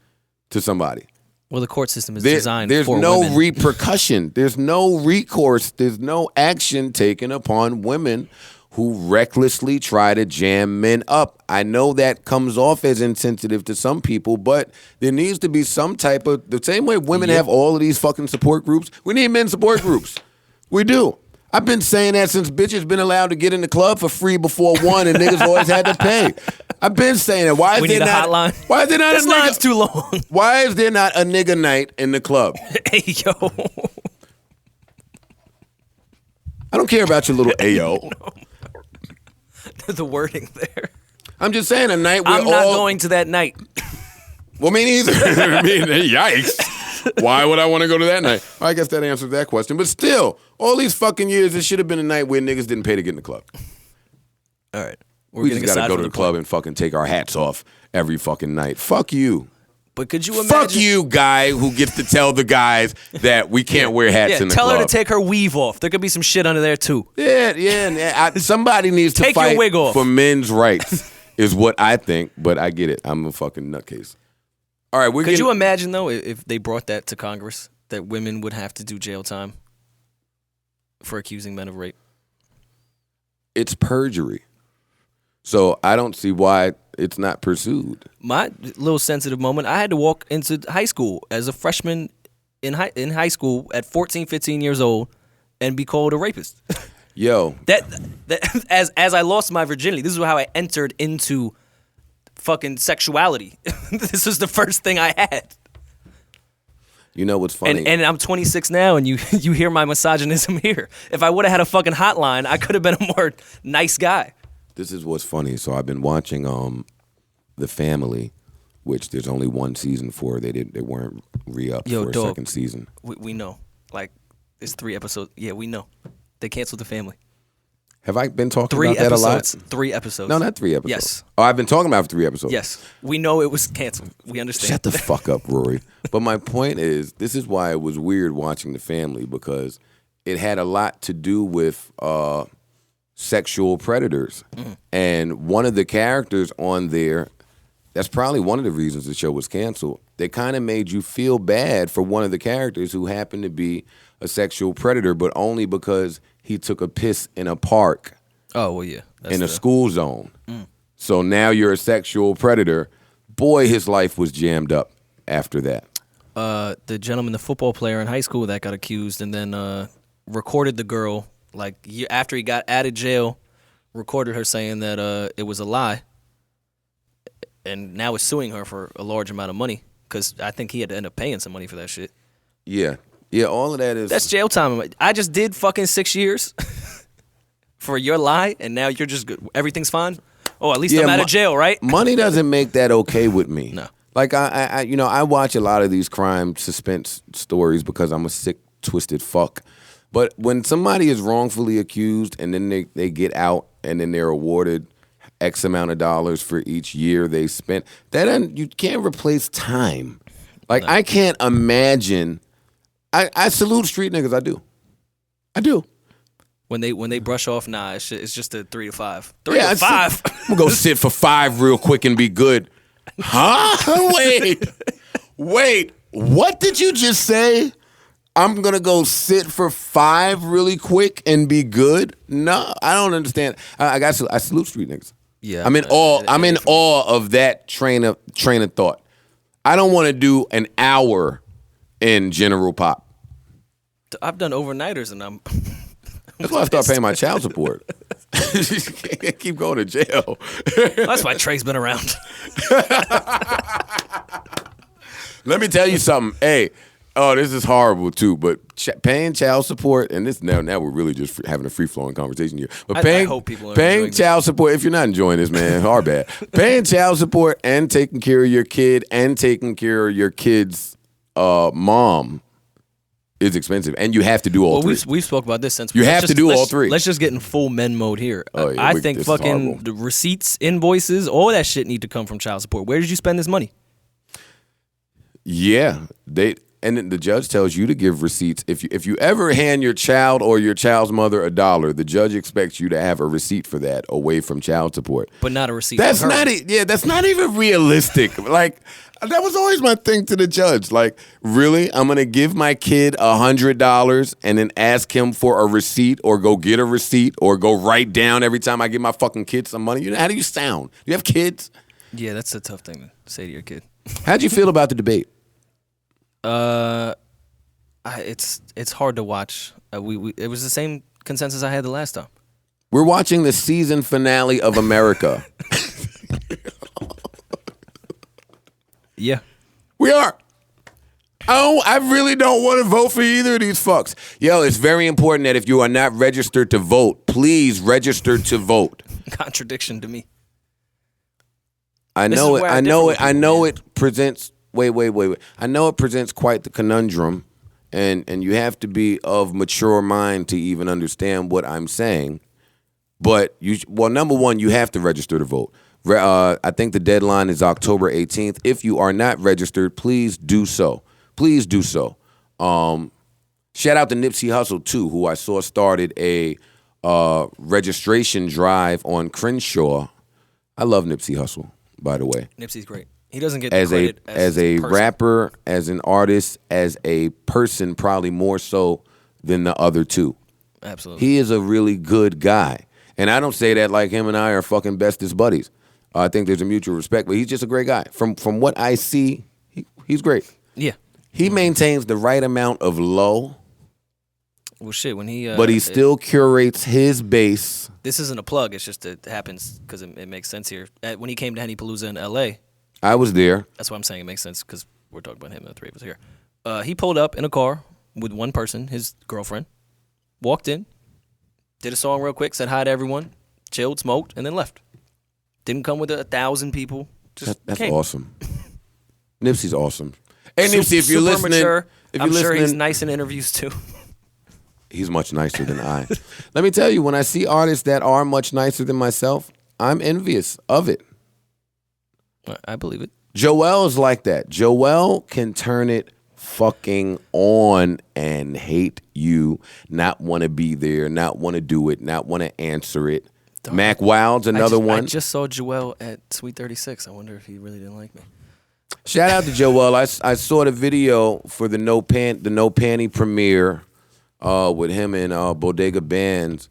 to somebody. Well, the court system is designed for women. There's no repercussion. There's no recourse. There's no action taken upon women who recklessly try to jam men up. I know that comes off as insensitive to some people, but there needs to be some type of, the same way women have all of these fucking support groups, we need men support groups. We do. I've been saying that since bitches been allowed to get in the club for free before 1 and niggas always had to pay. I've been saying it. Why is there not hotline? Why is there not this a nigga? line's too long. Why is there not a nigga night in the club? Hey, yo. I don't care about your little ayo. The wording there. I'm just saying a night where I'm not going to that night. Well, me neither. I mean, yikes. Why would I want to go to that night? Well, I guess that answers that question. But still, all these fucking years, it should have been a night where niggas didn't pay to get in the club. All right. We just got to go to the club and fucking take our hats off every fucking night. Fuck you. But could you imagine? Fuck you, guy who gets to tell the guys that we can't wear hats in the tell club. her to take her weave off. There could be some shit under there, too. Yeah. Somebody needs to Take fight your wig off. for men's rights is what I think, but I get it. I'm a fucking nutcase. All right, Could you imagine, though, if they brought that to Congress, that women would have to do jail time for accusing men of rape? It's perjury. So I don't see why it's not pursued. My little sensitive moment, I had to walk into high school as a freshman in high school at 14, 15 years old and be called a rapist. Yo. That as I lost my virginity, this is how I entered into fucking sexuality. This was the first thing I had. You know what's funny? And I'm 26 now, and you hear my misogynism here. If I would have had a fucking hotline, I could have been a more nice guy. This is what's funny. So I've been watching The Family, which there's only one season for. They weren't re-up for a second season. We know. Like, there's 3 episodes. Yeah, we know. They canceled The Family. Have I been talking 3 about that episodes. a lot? 3 episodes. No, not 3 episodes. Yes. Oh, I've been talking about it for 3 episodes. Yes. We know it was canceled. We understand. Shut the fuck up, Rory. But my point is, this is why it was weird watching The Family, because it had a lot to do with sexual predators. Mm. And one of the characters on there, that's probably one of the reasons the show was canceled. They kind of made you feel bad for one of the characters who happened to be a sexual predator, but only because he took a piss in a park. Oh, well, yeah. In a school zone. Mm. So now you're a sexual predator. Boy, his life was jammed up after that. The gentleman, the football player in high school that got accused and then recorded the girl, like after he got out of jail, recorded her saying that it was a lie, and now is suing her for a large amount of money because I think he had to end up paying some money for that shit. Yeah, all of that is... That's jail time. I just did fucking 6 years for your lie, and now you're just good. Everything's fine? Oh, at least I'm out of jail, right? Money doesn't make that okay with me. No. Like, I watch a lot of these crime suspense stories because I'm a sick, twisted fuck. But when somebody is wrongfully accused and then they get out and then they're awarded X amount of dollars for each year they spent, you can't replace time. Like, no. I can't imagine... I salute street niggas. I do. When they brush off, it's just a 3 to 5. 3 to 5. I'm gonna go sit for 5 real quick and be good. Huh? Wait. What did you just say? I'm gonna go sit for 5 really quick and be good? No, I don't understand. I salute street niggas. Yeah, I'm in awe of that train of thought. I don't want to do an hour in General Pop. I've done overnighters and I'm... That's why I start paying my child support. Can't keep going to jail. That's why Trey's been around. Let me tell you something. Hey, this is horrible too, but paying child support, and this now we're really just having a free-flowing conversation here. But I hope people are paying child support, if you're not enjoying this, man, hard bad. Paying child support and taking care of your kid and taking care of your kid's mom is expensive, and you have to do all three. We've spoke about this since you have to do all three. Let's just get in full men mode here. Oh, yeah, I think fucking the receipts, invoices, all that shit need to come from child support. Where did you spend this money? Yeah, And then the judge tells you to give receipts. If you ever hand your child or your child's mother $1, the judge expects you to have a receipt for that away from child support. But not a receipt. That's from her. not. That's not even realistic. Like that was always my thing to the judge. Like, really, I'm gonna give my kid $100 and then ask him for a receipt, or go get a receipt, or go write down every time I give my fucking kid some money. How do you sound? Do you have kids? Yeah, that's a tough thing to say to your kid. How'd you feel about the debate? It's hard to watch. It was the same consensus I had the last time. We're watching the season finale of America. Yeah, we are. Oh, I really don't want to vote for either of these fucks. Yo, it's very important that if you are not registered to vote, please register to vote. Contradiction to me. I know it. I know it presents. Wait. I know it presents quite the conundrum, and you have to be of mature mind to even understand what I'm saying. But number one, you have to register to vote. I think the deadline is October 18th. If you are not registered, please do so. Please do so. Shout out to Nipsey Hussle too, who I saw started a registration drive on Crenshaw. I love Nipsey Hussle, by the way. Nipsey's great. He doesn't get as credit as a rapper, as an artist, as a person, probably more so than the other two. Absolutely. He is a really good guy. And I don't say that like him and I are fucking bestest buddies. I think there's a mutual respect, but he's just a great guy. From what I see, he's great. Yeah. He maintains the right amount of low. Well, shit, when he... but he still curates his base. This isn't a plug. It's just it happens because it makes sense here. When he came to Henny Palooza in L.A., I was there. That's why I'm saying it makes sense, because we're talking about him and the three of us here. He pulled up in a car with one person, his girlfriend, walked in, did a song real quick, said hi to everyone, chilled, smoked, and then left. Didn't come with 1,000 people. Just that's came. Awesome. Nipsey's awesome. And Nipsey, if you're listening, mature. I'm sure he's nice in interviews too. He's much nicer than I. Let me tell you, when I see artists that are much nicer than myself, I'm envious of it. I believe it. Joelle is like that. Joelle can turn it fucking on and hate you, not want to be there, not want to do it, not want to answer it. Mac Wild's another one. I just saw Joelle at Sweet 36. I wonder if he really didn't like me. Shout out to Joelle. I saw the video for the No Panty premiere with him and Bodega Bands,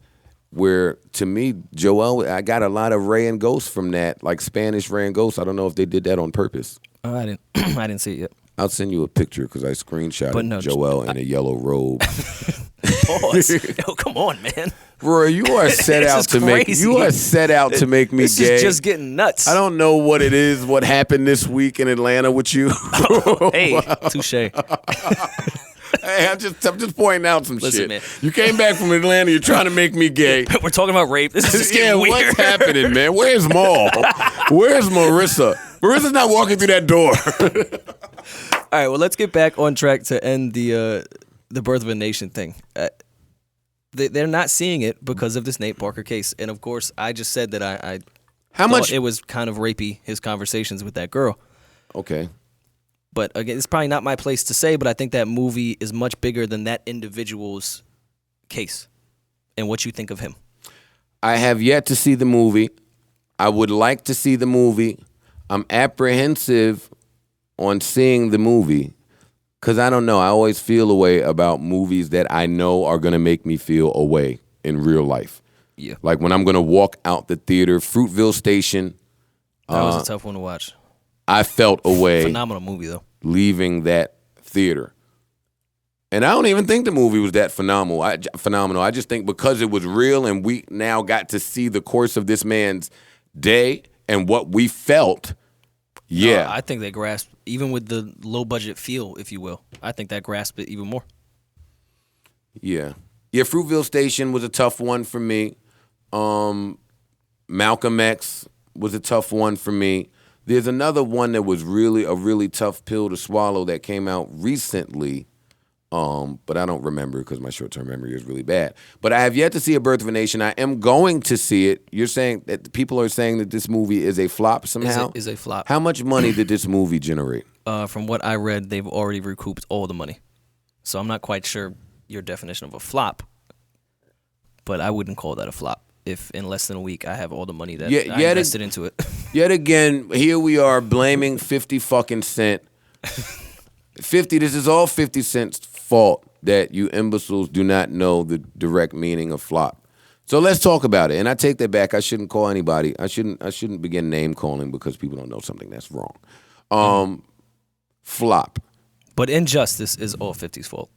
where, to me, Joelle, I got a lot of Ray and Ghost from that, like Spanish Ray and Ghost. I don't know if they did that on purpose. I didn't see it yet. I'll send you a picture because I screenshotted Joelle in a yellow robe. Pause. Yo, come on, man. Rory, you are set out to make me this gay. This is just getting nuts. I don't know what it is, what happened this week in Atlanta with you. Hey, touche. Hey, I'm just pointing out some shit. Man. You came back from Atlanta. You're trying to make me gay. We're talking about rape. This is just getting weird. What's happening, man? Where's Maul? Where's Marisa? Marissa's not walking through that door. All right, well, let's get back on track to end the Birth of a Nation thing. They're not seeing it because of this Nate Parker case, and of course, I just said that I thought it was kind of rapey, his conversations with that girl. Okay. But again, it's probably not my place to say, but I think that movie is much bigger than that individual's case. And what you think of him? I have yet to see the movie. I would like to see the movie. I'm apprehensive on seeing the movie because I don't know. I always feel a way about movies that I know are going to make me feel a way in real life. Yeah. Like when I'm going to walk out the theater, Fruitvale Station. That was a tough one to watch. I felt a way. Phenomenal movie, though. Leaving that theater. And I don't even think the movie was that phenomenal. I just think because it was real and we now got to see the course of this man's day and what we felt. Yeah. I think they grasped, even with the low budget feel, if you will, I think that grasped it even more. Yeah. Yeah, Fruitvale Station was a tough one for me. Malcolm X was a tough one for me. There's another one that was really a really tough pill to swallow that came out recently, but I don't remember because my short-term memory is really bad. But I have yet to see A Birth of a Nation. I am going to see it. You're saying that people are saying that this movie is a flop somehow? Is a flop. How much money did this movie generate? From what I read, they've already recouped all the money. So I'm not quite sure your definition of a flop, but I wouldn't call that a flop if in less than a week I have all the money that I invested into it. Yet again, here we are blaming 50 fucking Cent. 50, this is all 50 Cent's fault that you imbeciles do not know the direct meaning of flop. So let's talk about it. And I take that back. I shouldn't call anybody. I shouldn't begin name calling because people don't know something that's wrong. Flop. But Injustice is all 50's fault.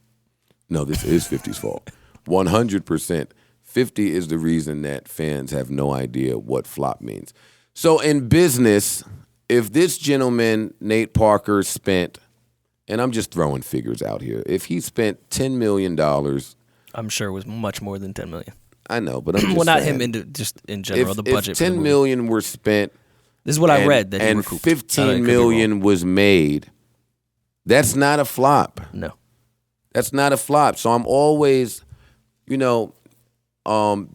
No, this is 50's fault. 100%. 50 is the reason that fans have no idea what flop means. So in business, if this gentleman, Nate Parker, spent, and I'm just throwing figures out here, if he spent $10 million. I'm sure it was much more than $10 million. I know, but I'm just well, not saying, him, just in general, the budget. If $10 million were spent, this is what I read, that he and recouped. $15 million was made, that's not a flop. No. That's not a flop. So I'm always, the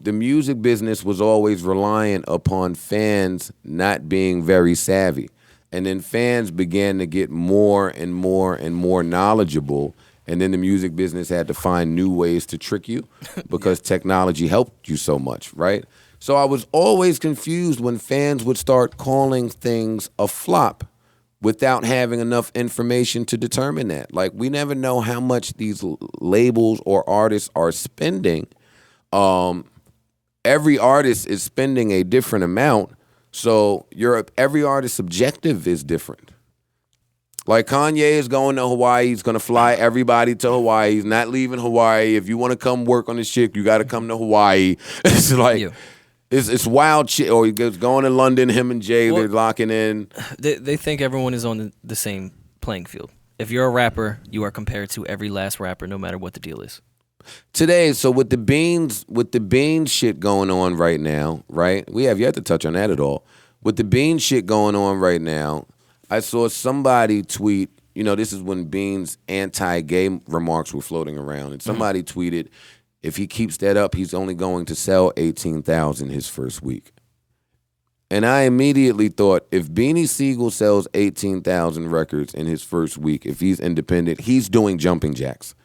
music business was always reliant upon fans not being very savvy. And then fans began to get more and more and more knowledgeable. And then the music business had to find new ways to trick you because technology helped you so much, right? So I was always confused when fans would start calling things a flop without having enough information to determine that. Like, we never know how much these labels or artists are spending. Every artist is spending a different amount, so every artist's objective is different. Like, Kanye is going to Hawaii. He's going to fly everybody to Hawaii. He's not leaving Hawaii. If you want to come work on the ship, you got to come to Hawaii. It's like, it's wild shit. Or he goes going to London, him and Jay, they're locking in. They think everyone is on the same playing field. If you're a rapper, you are compared to every last rapper, no matter what the deal is. Today, so with the Beans shit going on right now, right? We have yet to touch on that at all. With the Beans shit going on right now, I saw somebody tweet, this is when Beans' anti-gay remarks were floating around, and somebody tweeted, if he keeps that up, he's only going to sell 18,000 his first week. And I immediately thought, if Beanie Sigel sells 18,000 records in his first week, if he's independent, he's doing jumping jacks.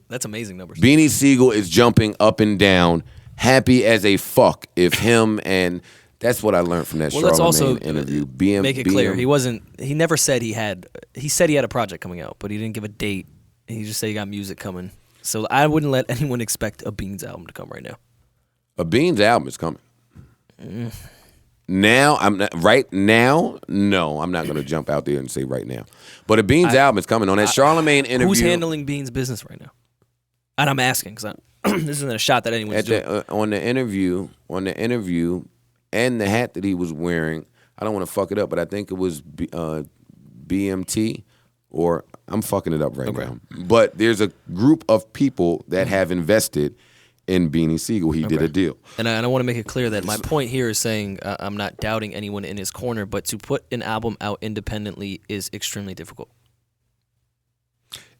That's amazing numbers. Beanie Sigel is jumping up and down, happy as a fuck. If him and that's what I learned from that Charlamagne interview. Make it clear, he never said he said he had a project coming out, but he didn't give a date. He just said he got music coming. So I wouldn't let anyone expect a Beans album to come right now. A Beans album is coming. Now, right now, no, I'm not going to jump out there and say right now. But a Beans album is coming. On that Charlamagne interview. Who's handling Beans' business right now? And I'm asking, because this isn't a shot that anyone's doing. On the interview, and the hat that he was wearing, I don't want to fuck it up, but I think it was BMT, or I'm fucking it up right now. But there's a group of people that have invested in Beanie Sigel. He did a deal. And I want to make it clear that my point here is saying I'm not doubting anyone in his corner, but to put an album out independently is extremely difficult.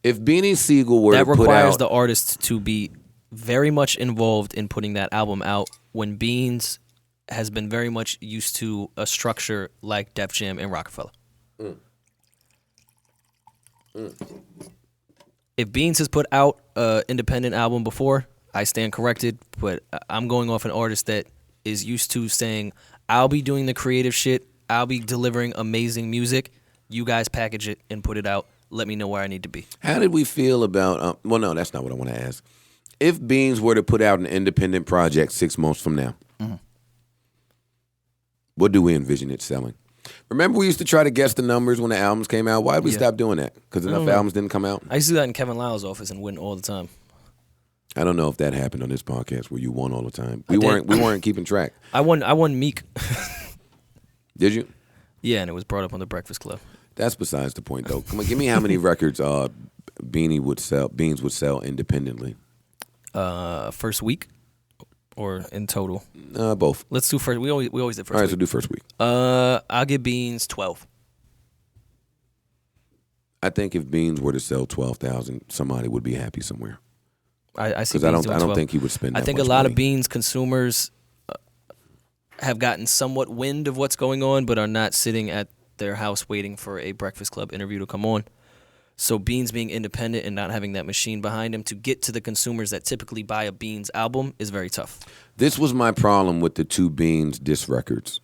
If Beanie Sigel were that to put requires out, the artist to be very much involved in putting that album out, when Beans has been very much used to a structure like Def Jam and Rockefeller. If Beans has put out an independent album before, I stand corrected, but I'm going off an artist that is used to saying, I'll be doing the creative shit, I'll be delivering amazing music, you guys package it and put it out, let me know where I need to be. How did we feel about, well, no, that's not what I want to ask. If Beans were to put out an independent project 6 months from now, what do we envision it selling? Remember we used to try to guess the numbers when the albums came out? Why did we stop doing that? Because enough albums didn't come out? I used to do that in Kevin Lyle's office and win all the time. I don't know if that happened on this podcast where you won all the time. We weren't keeping track. I won Meek. Did you? Yeah, and it was brought up on the Breakfast Club. That's besides the point, though. Come on, give me how many records Beans would sell independently. First week, or in total? Both. Let's do first. We always did first. All right, week. so do first week. I'll give Beans 12. I think if Beans were to sell 12,000, somebody would be happy somewhere. I see. Because I don't think he would spend. I think a lot of Beans consumers have gotten somewhat wind of what's going on, but are not sitting at their house waiting for a Breakfast Club interview to come on. So Beans being independent and not having that machine behind him to get to the consumers that typically buy a Beans album is very tough. This was my problem with the two Beans diss records.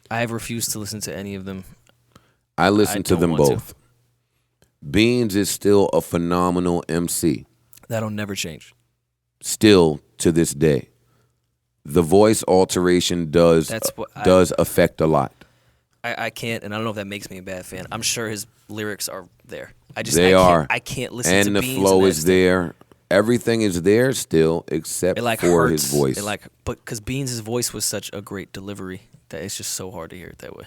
I have refused to listen to any of them. I listened to them both. Beans is still a phenomenal MC. That'll never change. Still to this day. The voice alteration does affect a lot. I can't, and I don't know if that makes me a bad fan. I'm sure his lyrics are there. I can't listen to Beans. And the flow is there. Everything is there still, except for his voice. But because Beans' voice was such a great delivery that it's just so hard to hear it that way.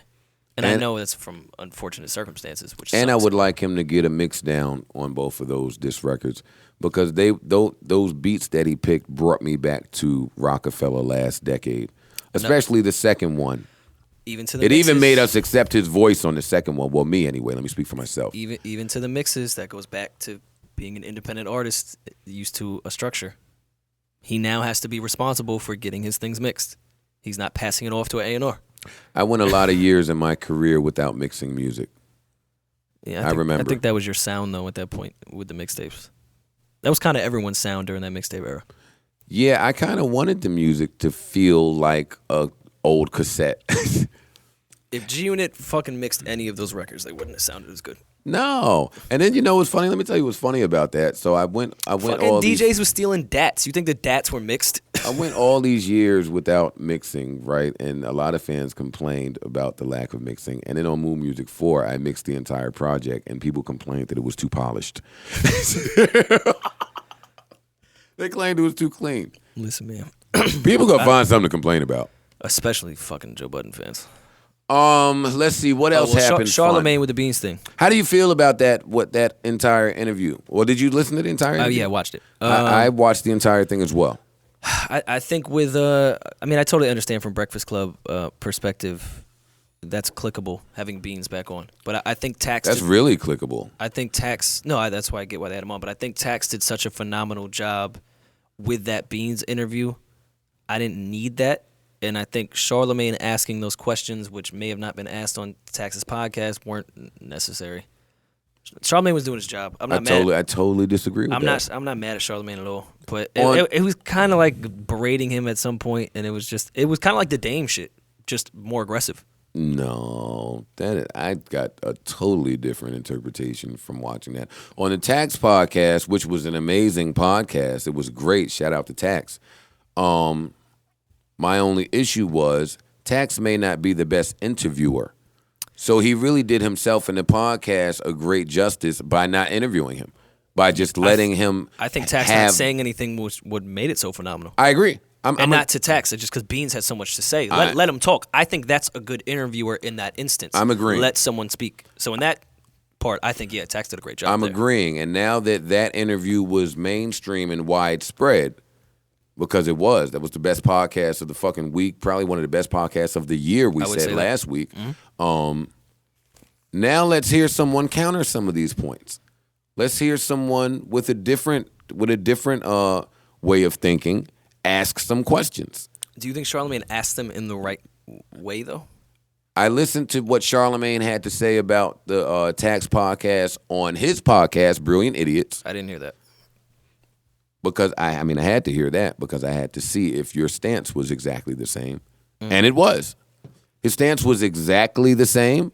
And I know it's from unfortunate circumstances, which sucks. And I would like him to get a mix down on both of those disc records because those beats that he picked brought me back to Rockefeller last decade, especially the second one. Even made us accept his voice on the second one. Well, me anyway. Let me speak for myself. Even to the mixes, that goes back to being an independent artist used to a structure. He now has to be responsible for getting his things mixed. He's not passing it off to an A&R. I went a lot of years in my career without mixing music. Yeah, I remember. I think that was your sound, though, at that point with the mixtapes. That was kind of everyone's sound during that mixtape era. Yeah, I kind of wanted the music to feel like a old cassette. If G-Unit fucking mixed any of those records, they wouldn't have sounded as good. No. And then you know what's funny? Let me tell you what's funny about that. So I went fucking all DJs was stealing DATs. You think the DATs were mixed? I went all these years without mixing, right? And a lot of fans complained about the lack of mixing. And then on Moon Music 4, I mixed the entire project, and people complained that it was too polished. They claimed it was too clean. Listen, man. People gonna find something to complain about. Especially fucking Joe Budden fans. Let's see what else happened. Charlemagne with the Beans thing. How do you feel about that entire interview? Well, did you listen to the entire interview? Oh yeah, I watched it. I watched the entire thing as well. I think with I totally understand from Breakfast Club perspective. That's clickable having Beans back on, but I think Tax. That's really clickable. I think Tax. No, that's why I get why they had him on. But I think Tax did such a phenomenal job with that Beans interview. I didn't need that. And I think Charlemagne asking those questions, which may have not been asked on Tax's podcast, weren't necessary. Charlemagne was doing his job. I totally disagree with that. I'm not mad at Charlemagne at all. But it was kind of like berating him at some point, and it was kind of like the Dame shit, just more aggressive. No, I got a totally different interpretation from watching that. On the Tax podcast, which was an amazing podcast, it was great. Shout out to Tax. My only issue was Tax may not be the best interviewer. So he really did himself in the podcast a great justice by not interviewing him, by just letting him. I think Tax not saying anything was what made it so phenomenal. I agree. Not to Tax, just because Beans had so much to say. Let him talk. I think that's a good interviewer in that instance. I'm agreeing. Let someone speak. So in that part, I think, Tax did a great job. I'm agreeing. And now that interview was mainstream and widespread, because that was the best podcast of the fucking week, probably one of the best podcasts of the year, we said last week. Mm-hmm. Now let's hear someone counter some of these points. Let's hear someone with a different way of thinking ask some questions. Do you think Charlemagne asked them in the right way, though? I listened to what Charlemagne had to say about the Tax podcast on his podcast, Brilliant Idiots. I didn't hear that. Because I had to hear that because I had to see if your stance was exactly the same. And it was. His stance was exactly the same.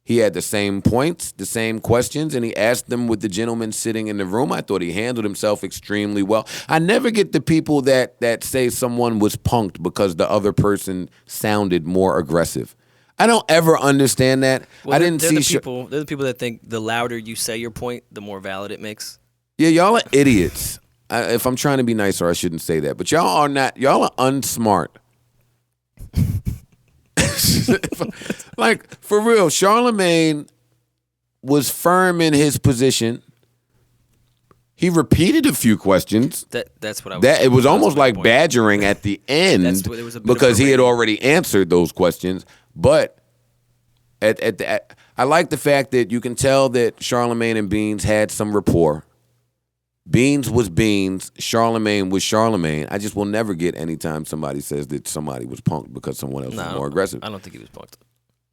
He had the same points, the same questions, and he asked them with the gentleman sitting in the room. I thought he handled himself extremely well. I never get the people that say someone was punked because the other person sounded more aggressive. I don't ever understand that. Well, they're the people that think the louder you say your point, the more valid it makes. Yeah, y'all are idiots. If I'm trying to be nicer, I shouldn't say that. But y'all are not. Y'all are unsmart. Like, for real, Charlemagne was firm in his position. He repeated a few questions. That's what I was It was almost like badgering at the end because he had already answered those questions. But I like the fact that you can tell that Charlemagne and Beans had some rapport. Beans was Beans, Charlemagne was Charlemagne. I just will never get any time somebody says that somebody was punked because someone else was more aggressive. I don't think he was punked.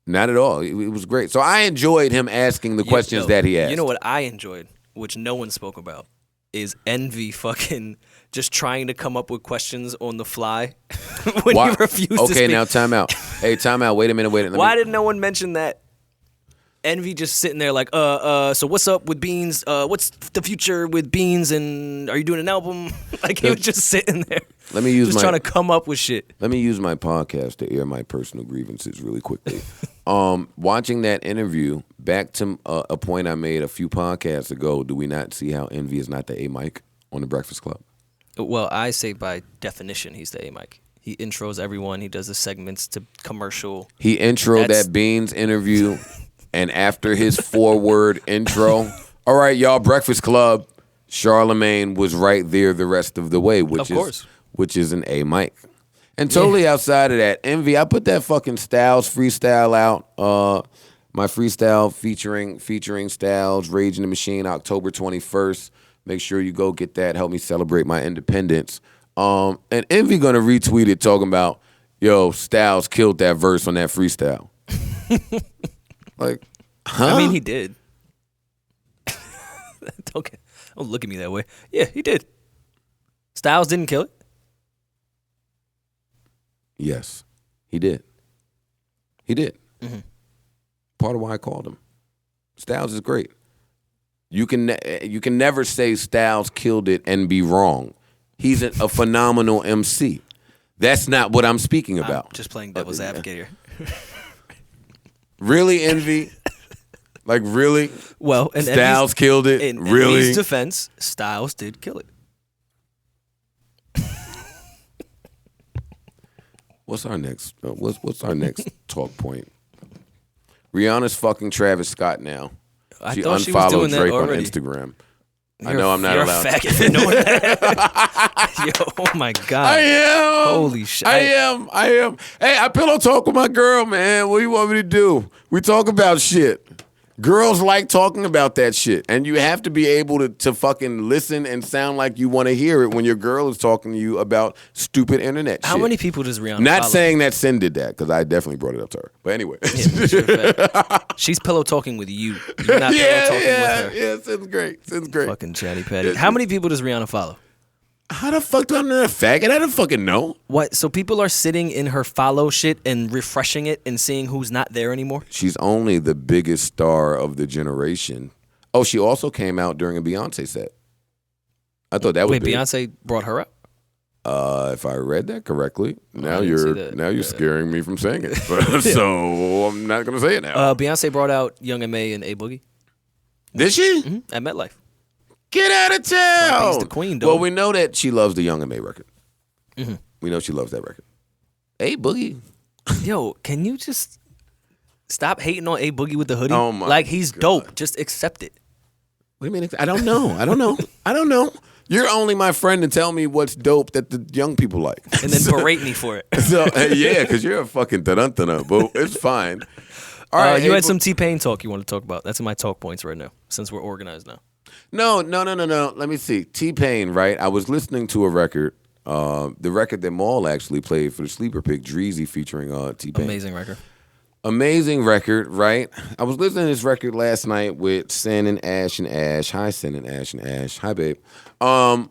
Not at all. It was great. So I enjoyed him asking the questions that he asked. You know what I enjoyed, which no one spoke about, is Envy fucking just trying to come up with questions on the fly when he refused to speak. Okay, now time out. Hey, time out. Wait a minute. Why did no one mention that? Envy just sitting there like, so what's up with Beans? What's the future with Beans? And are you doing an album? Like he was just sitting there. Trying to come up with shit. Let me use my podcast to air my personal grievances really quickly. Watching that interview, back to a point I made a few podcasts ago, do we not see how Envy is not the A mic on the Breakfast Club? Well, I say by definition he's the A mic. He intros everyone. He does the segments to commercial. He introed that Beans interview. And after his 4-word intro, all right, y'all, Breakfast Club, Charlemagne was right there the rest of the way, which is an A mic. And totally outside of that, Envy, I put that fucking Styles freestyle out. My freestyle featuring Styles, Rage in the Machine, October 21st. Make sure you go get that. Help me celebrate my independence. And Envy gonna retweet it talking about, yo, Styles killed that verse on that freestyle. Like, huh? I mean, he did. Don't look at me that way. Yeah, he did. Styles didn't kill it. Yes, he did. He did. Mm-hmm. Part of why I called him. Styles is great. You can never say Styles killed it and be wrong. He's a phenomenal MC. That's not what I'm speaking about. I'm just playing devil's advocate here. Really, Envy? Like, really? Well, and Styles killed it? In really? Envy's defense, Styles did kill it. What's our next talk point? Rihanna's fucking Travis Scott now. She unfollowed Drake on Instagram. I know I'm not allowed. You're a faggot for knowing that. Yo, oh my God. I am. Holy shit. I am. Hey, I pillow talk with my girl, man. What do you want me to do? We talk about shit. Girls like talking about that shit. And you have to be able to fucking listen and sound like you want to hear it when your girl is talking to you about stupid internet shit. How many people does Rihanna Not follow? saying that Sin did that, because I definitely brought it up to her. But anyway. Yeah, she's pillow talking with you. You're not pillow talking with her. Yeah, Sin's great. Fucking chatty patty. How many people does Rihanna follow? How the fuck do I know that faggot? I don't fucking know. What? So people are sitting in her follow shit and refreshing it and seeing who's not there anymore? She's only the biggest star of the generation. Oh, she also came out during a Beyonce set. I thought that was big. Beyonce brought her up? If I read that correctly, now you're scaring me from saying it. So I'm not gonna say it now. Beyonce brought out Young M.A. and A Boogie. Did she? Mm-hmm. At MetLife. Get out of town. He's the queen, though. Well, we know that she loves the Young M.A. record. Mm-hmm. We know she loves that record. A Boogie. Yo, can you just stop hating on A Boogie with the hoodie? Oh my he's God. dope. Just accept it. What do you mean? I don't know. You're only my friend to tell me what's dope that the young people like. And then berate me for it. So, yeah, because you're a fucking dun-dun-dun, but it's fine. All right, you had some T-Pain talk you want to talk about. That's in my talk points right now, since we're organized now. No. Let me see. T-Pain, right? I was listening to a record, the record that Maul actually played for the Sleeper Pick, Dreezy, featuring T-Pain. Amazing record, right? I was listening to this record last night with Sin and Ash and Ash. Hi, Sin and Ash and Ash. Hi, babe. And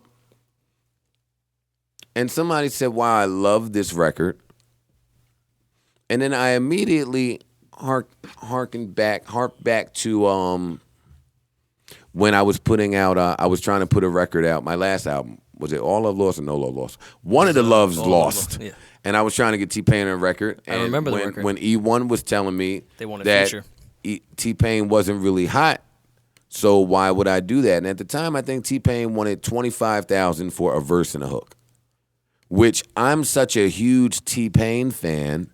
somebody said, wow, I love this record. And then I immediately hark back to when I was putting out, I was trying to put a record out. My last album, was it All Love Lost or No Love Lost? One of the Loves Lost. Yeah. And I was trying to get T-Pain on a record. And I remember the record. When E1 was telling me they wanted that feature. T-Pain wasn't really hot, so why would I do that? And at the time, I think T-Pain wanted $25,000 for a verse and a hook, which I'm such a huge T-Pain fan,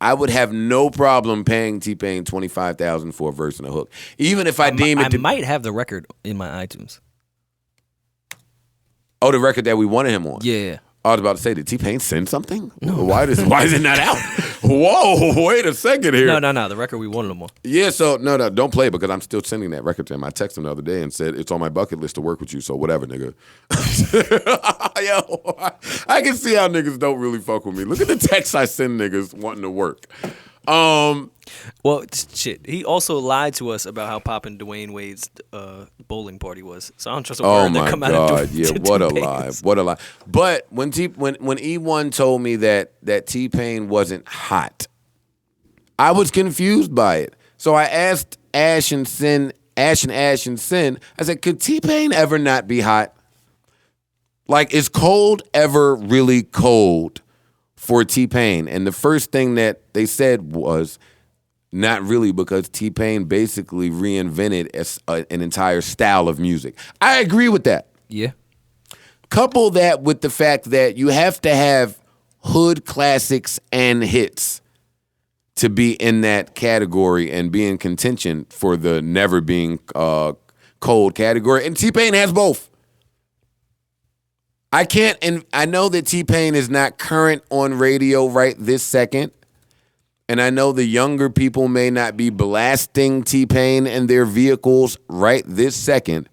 I would have no problem paying T-Pain $25,000 for a verse and a hook, even if I deem it. I might have the record in my iTunes. Oh, the record that we wanted him on. Yeah. I was about to say, did T-Pain send something? No. Why is it not out? Whoa, wait a second here. No. The record we wanted him on. Yeah, so no, don't play it because I'm still sending that record to him. I texted him the other day and said, it's on my bucket list to work with you, so whatever, nigga. Yo, I can see how niggas don't really fuck with me. Look at the texts I send niggas wanting to work. Well, shit. He also lied to us about how popping Dwayne Wade's bowling party was. So I don't trust a word that come out of yeah, what a lie. What a lie. But when E1 told me that T-Pain wasn't hot, I was confused by it. So I asked Ash and Sin, I said, could T-Pain ever not be hot? Like, is cold ever really cold for T-Pain? And the first thing that they said was, not really, because T-Pain basically reinvented an entire style of music. I agree with that. Yeah. Couple that with the fact that you have to have hood classics and hits to be in that category and be in contention for the never being cold category. And T-Pain has both. I know that T-Pain is not current on radio right this second. And I know the younger people may not be blasting T-Pain in their vehicles right this second.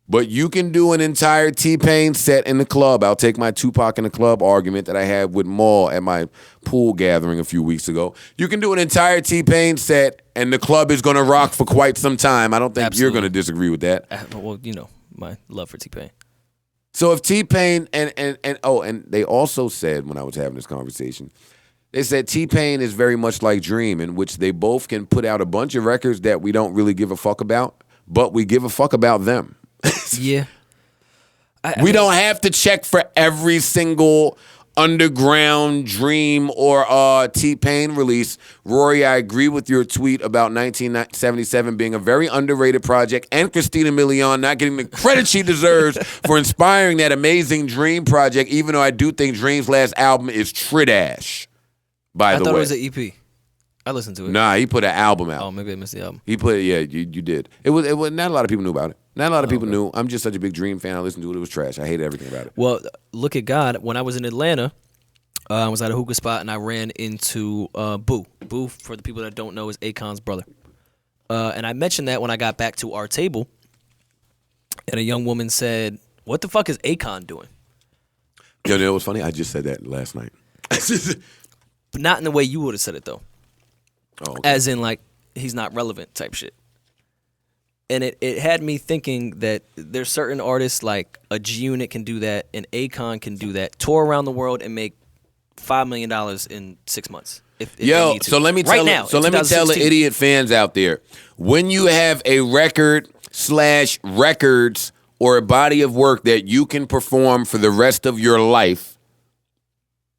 But you can do an entire T-Pain set in the club. I'll take my Tupac in the club argument that I had with Maul at my pool gathering a few weeks ago. You can do an entire T-Pain set, and the club is going to rock for quite some time. I don't think you're going to disagree with that. Well, you know, my love for T-Pain. So if T-Pain and they also said when I was having this conversation, they said T-Pain is very much like Dream, in which they both can put out a bunch of records that we don't really give a fuck about, but we give a fuck about them. Yeah. We don't have to check for every single underground Dream or T-Pain release. Rory, I agree with your tweet about 1977 being a very underrated project, and Christina Milian not getting the credit she deserves for inspiring that amazing Dream project, even though I do think Dream's last album is Tridash. By the way, I thought it was an EP. I listened to it. Nah, he put an album out. Oh, maybe I missed the album. He put it. Yeah, you did. It was not a lot of people knew about it. Not a lot of people knew. I'm just such a big Dream fan. I listened to it. It was trash. I hated everything about it. Well, look at God. When I was in Atlanta, I was at a hookah spot and I ran into Boo. Boo, for the people that don't know, is Akon's brother. And I mentioned that when I got back to our table, and a young woman said, "What the fuck is Akon doing?" You know what's funny? I just said that last night. But not in the way you would have said it, though. Oh, okay. As in, like, he's not relevant type shit. And it had me thinking that there's certain artists, like a G-Unit can do that, and Akon can do that, tour around the world and make $5 million in 6 months. If Yo, so let me tell the idiot fans out there, when you have a records or a body of work that you can perform for the rest of your life,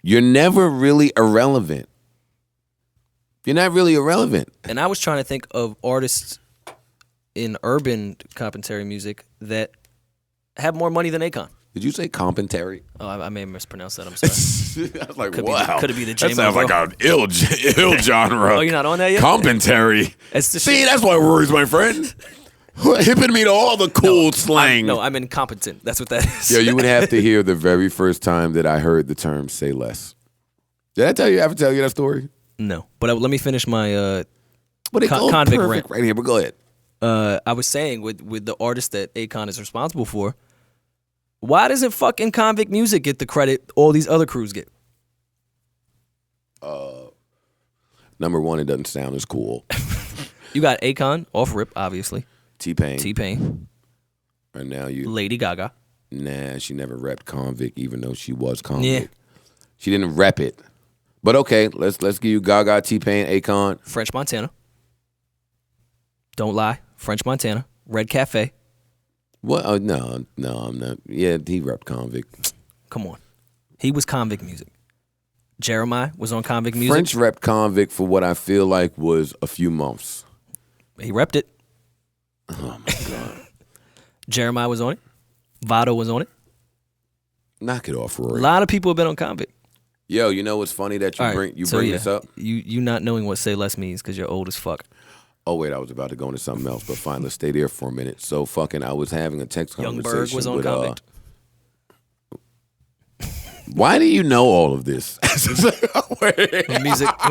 you're never really irrelevant. You're not really irrelevant. And I was trying to think of artists in urban commentary music that have more money than Akon. Did you say commentary? Oh, I may have mispronounced that. I'm sorry. I was like, wow. Could it be the J-Mo? That sounds like an ill genre. Oh, you're not on that yet? Commentary. See, that's why Rory's my friend. Hipping me to all the cool slang. I'm incompetent. That's what that is. Yo, you would have to hear the very first time that I heard the term "say less." Did I ever tell you that story? No, but let me finish my convict rant right here. But go ahead. I was saying with the artist that Akon is responsible for, why doesn't fucking Convict Music get the credit all these other crews get? Number one, it doesn't sound as cool. You got Akon off rip, obviously. T-Pain. And now you Lady Gaga. Nah, she never repped Convict, even though she was Convict. Yeah. She didn't rep it. But okay, let's give you Gaga, T-Pain, Akon. French Montana. Don't lie. French Montana. Red Cafe. What? Oh, no, I'm not. Yeah, he repped Convict. Come on. He was Convict Music. Jeremiah was on Convict Music. French repped Convict for what I feel like was a few months. He repped it. Oh, my God. Jeremiah was on it. Vado was on it. Knock it off, Rory. A lot of people have been on Convict. Yo, you know what's funny that you bring this up? You not knowing what say less means because you're old as fuck. Oh, wait, I was about to go into something else, but fine, let's stay there for a minute. So I was having a text conversation Youngberg was on with, Convict. Why do you know all of this? I'm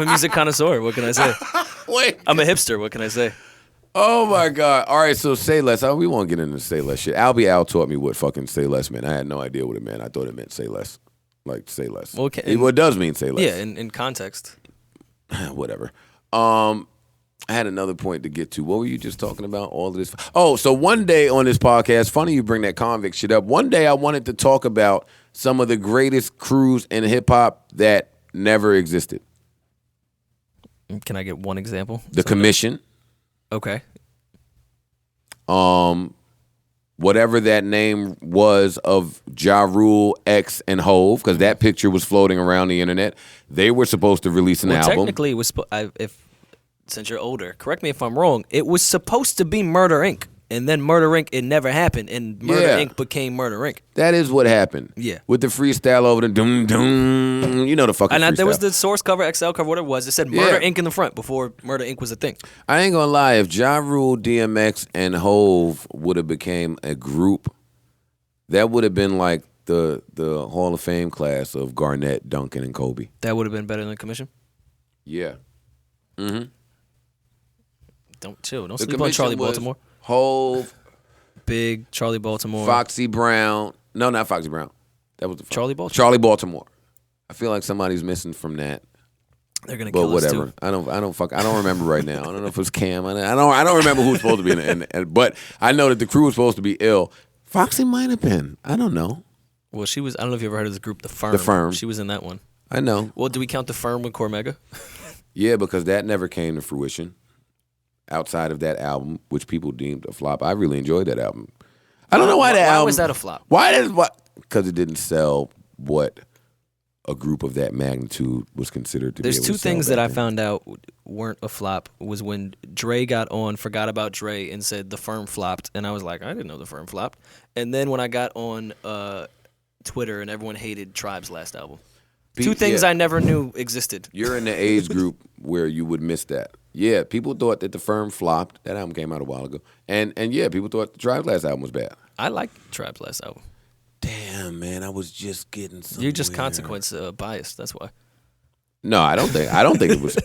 a music connoisseur. What can I say? Wait. I'm a hipster. What can I say? Oh, my God. All right, so say less. We won't get into say less shit. Albie Al taught me what fucking say less meant. I had no idea what it meant. I thought it meant say less. Like, say less. Okay. Well, it does mean say less. Yeah, in context. whatever. I had another point to get to. What were you just talking about? All of this. Oh, so one day on this podcast, funny you bring that convict shit up. One day I wanted to talk about some of the greatest crews in hip hop that never existed. Can I get one example? The Commission. Okay. Whatever that name was of Ja Rule, X, and Hove, because that picture was floating around the internet. They were supposed to release an album. Technically, it was since you're older, correct me if I'm wrong. It was supposed to be Murder Inc. And then Murder Inc. It never happened, and Murder Inc. became Murder Inc. That is what happened. Yeah, with the freestyle over the doom doom. You know the fucking. And freestyle. there was the source cover, XL cover, whatever it was. It said Murder Inc. in the front before Murder Inc. was a thing. I ain't gonna lie. If Ja Rule, DMX, and Hove would have became a group, that would have been like the Hall of Fame class of Garnett, Duncan, and Kobe. That would have been better than the Commission. Yeah. Mm-hmm. Don't chill. Don't sleep on Charlie Baltimore. Hove, Big Charlie Baltimore, Foxy Brown. No, not Foxy Brown. That was the Charlie Baltimore. Charlie Baltimore. I feel like somebody's missing from that. They're gonna kill us too. I don't remember right now. I don't know if it was Cam. I don't remember who was supposed to be in it. But I know that the crew was supposed to be ill. Foxy might have been. I don't know. Well, she was. I don't know if you ever heard of this group, The Firm. The Firm. She was in that one. I know. Well, do we count The Firm with Cormega? Yeah, because that never came to fruition. Outside of that album, which people deemed a flop, I really enjoyed that album. I don't know why that album. Why was that a flop? Because it didn't sell what a group of that magnitude was considered to be. There's able two to sell things back that I then. found out weren't a flop. Was when Dre got on, forgot about Dre, and said The Firm flopped, and I was like, I didn't know The Firm flopped. And then when I got on Twitter, and everyone hated Tribe's last album. Two things I never knew existed. You're in the age group where you would miss that. Yeah, people thought that The Firm flopped. That album came out a while ago. And yeah, people thought the Tribe's last album was bad. I liked Tribe's last album. Damn, man, I was just getting somewhere. You're just consequence biased. That's why. No, I don't think it was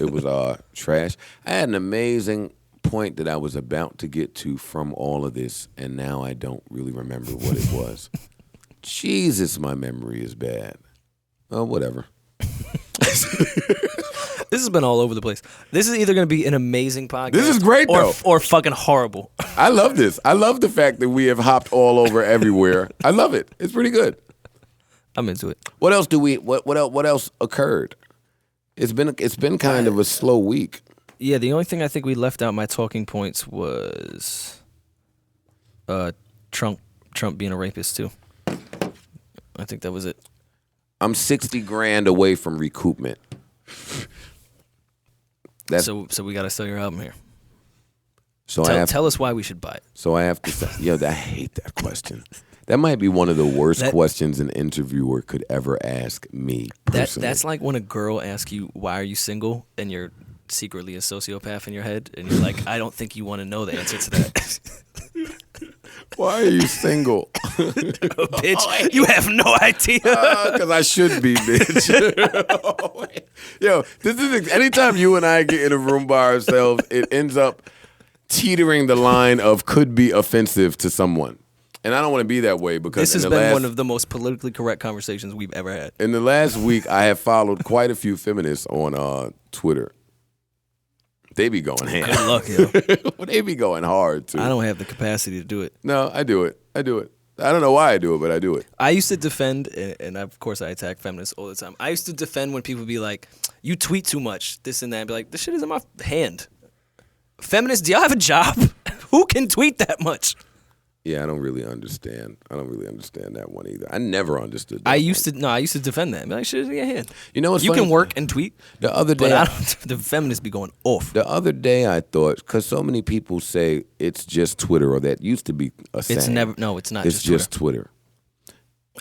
trash. I had an amazing point that I was about to get to from all of this, and now I don't really remember what it was. Jesus, my memory is bad. Oh, whatever. This has been all over the place. This is either going to be an amazing podcast. This is great, though. Or fucking horrible. I love this. I love the fact that we have hopped all over everywhere. I love it. It's pretty good. I'm into it. What else what else occurred? It's been kind of a slow week. Yeah, the only thing I think we left out my talking points was Trump being a rapist too. I think that was it. I'm $60,000 away from recoupment. So we got to sell your album here. So tell us why we should buy it. So I have to say, I hate that question. That might be one of the worst questions an interviewer could ever ask me personally. That's like when a girl asks you, why are you single? And you're secretly a sociopath in your head. And you're like, I don't think you want to know the answer to that. Why are you single? Bitch, you have no idea. Because I should be, bitch. Yo, this is anytime you and I get in a room by ourselves, it ends up teetering the line of could be offensive to someone. And I don't want to be that way because this has been one of the most politically correct conversations we've ever had. In the last week, I have followed quite a few feminists on Twitter. They be going ham. Good luck, yo. They be going hard, too. I don't have the capacity to do it. No, I do it. I don't know why I do it, but I do it. I used to defend, and of course I attack feminists all the time. I used to defend when people be like, you tweet too much, this and that. And be like, this shit is in my hand. Feminists, do y'all have a job? Who can tweet that much? Yeah, I don't really understand that one either. I never understood that. I used to defend that. Be like, shit is in your hand. You know what's You funny? can work and tweet. The other day, but the feminists be going off. The other day I thought, because so many people say it's just Twitter, or that used to be a saying. It's never. No, it's not. It's just Twitter.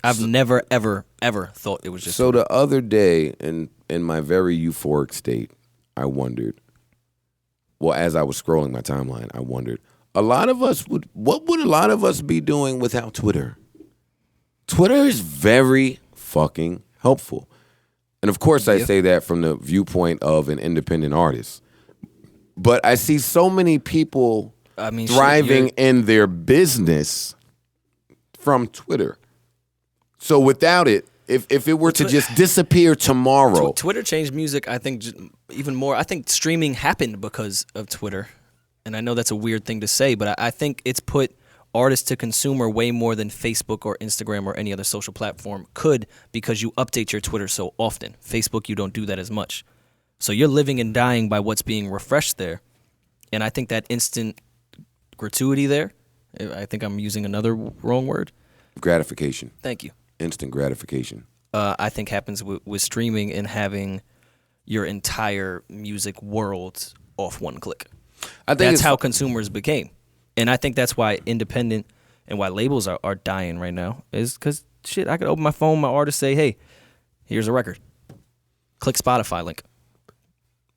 I've never, ever, ever thought it was just So Twitter. the other day, in my very euphoric state, I wondered, well, as I was scrolling my timeline, I wondered, what would a lot of us be doing without Twitter? Twitter is very fucking helpful. And of course I say that from the viewpoint of an independent artist. But I see so many people thriving in their business from Twitter. So without it, if it were to just disappear tomorrow. Twitter changed music, I think, even more. I think streaming happened because of Twitter, and I know that's a weird thing to say, but I think it's put artist to consumer way more than Facebook or Instagram or any other social platform could, because you update your Twitter so often. Facebook, you don't do that as much. So you're living and dying by what's being refreshed there. And I think that instant gratuity there, I think I'm using another wrong word. Gratification. Thank you. Instant gratification. I think happens with streaming and having your entire music world off one click. I think that's how consumers became. And I think that's why independent and why labels are dying right now is because, shit, I could open my phone, my artist say, hey, here's a record. Click Spotify link.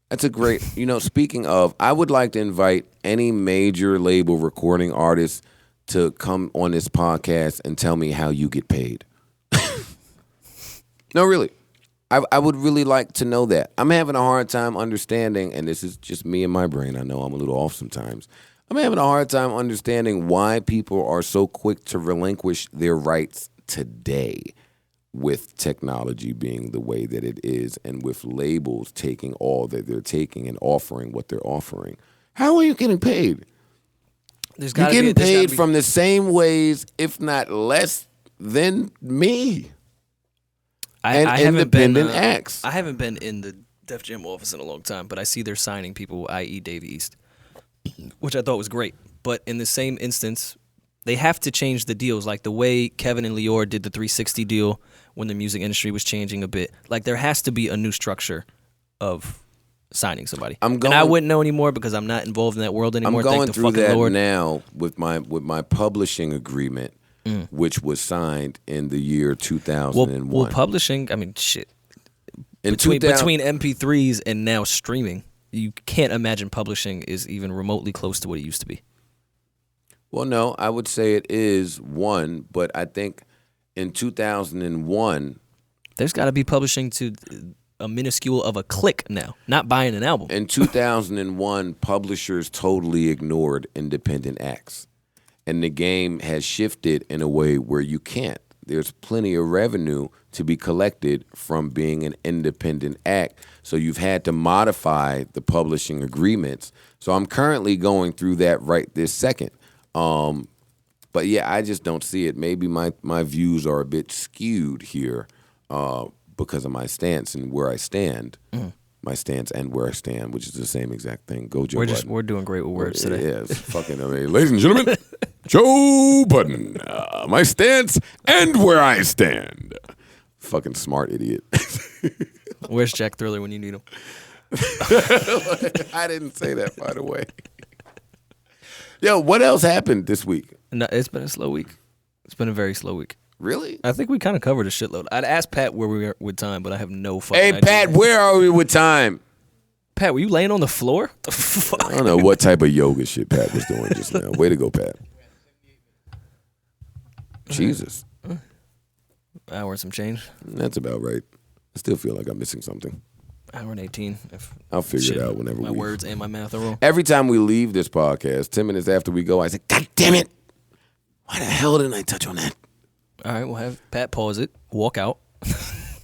That's a great, speaking of, I would like to invite any major label recording artist to come on this podcast and tell me how you get paid. No, really. I would really like to know that. I'm having a hard time understanding, and this is just me and my brain. I know I'm a little off sometimes. I'm having a hard time understanding why people are so quick to relinquish their rights today with technology being the way that it is and with labels taking all that they're taking and offering what they're offering. How are you getting paid? You're getting paid from the same ways, if not less, than me. And independent acts. I haven't been in the Def Jam office in a long time, but I see they're signing people, i.e. Dave East, which I thought was great. But in the same instance, they have to change the deals, like the way Kevin and Lior did the 360 deal when the music industry was changing a bit. Like, there has to be a new structure of signing somebody. And I wouldn't know anymore because I'm not involved in that world anymore. I'm going through that now with my publishing agreement, which was signed in the year 2001. Well, publishing, I mean, shit. Between MP3s and now streaming, you can't imagine publishing is even remotely close to what it used to be. Well, no, I would say it is one, but I think in 2001... There's got to be publishing to a minuscule of a click now, not buying an album. In 2001, publishers totally ignored independent acts. And the game has shifted in a way where you can't. There's plenty of revenue to be collected from being an independent act. So you've had to modify the publishing agreements. So I'm currently going through that right this second. But yeah, I just don't see it. Maybe my views are a bit skewed here because of my stance and where I stand. My stance and where I stand, which is the same exact thing. Go Joe Budden. We're doing great with words today. Yeah, it's fucking amazing. Ladies and gentlemen, Joe Budden. My stance and where I stand. Fucking smart idiot. Where's Jack Thriller when you need him? I didn't say that, by the way. Yo, what else happened this week? No, it's been a slow week. It's been a very slow week. Really? I think we kind of covered a shitload. I'd ask Pat where we are with time, but I have no fucking idea. Hey, Pat, where are we with time? Pat, were you laying on the floor? The fuck? I don't know what type of yoga shit Pat was doing just now. Way to go, Pat. Jesus. Hour and some change. That's about right. I still feel like I'm missing something. Hour and 18. I'll figure it out whenever my words and my math are wrong. Every time we leave this podcast, 10 minutes after we go, I say, God damn it. Why the hell didn't I touch on that? All right, we'll have Pat pause it, walk out.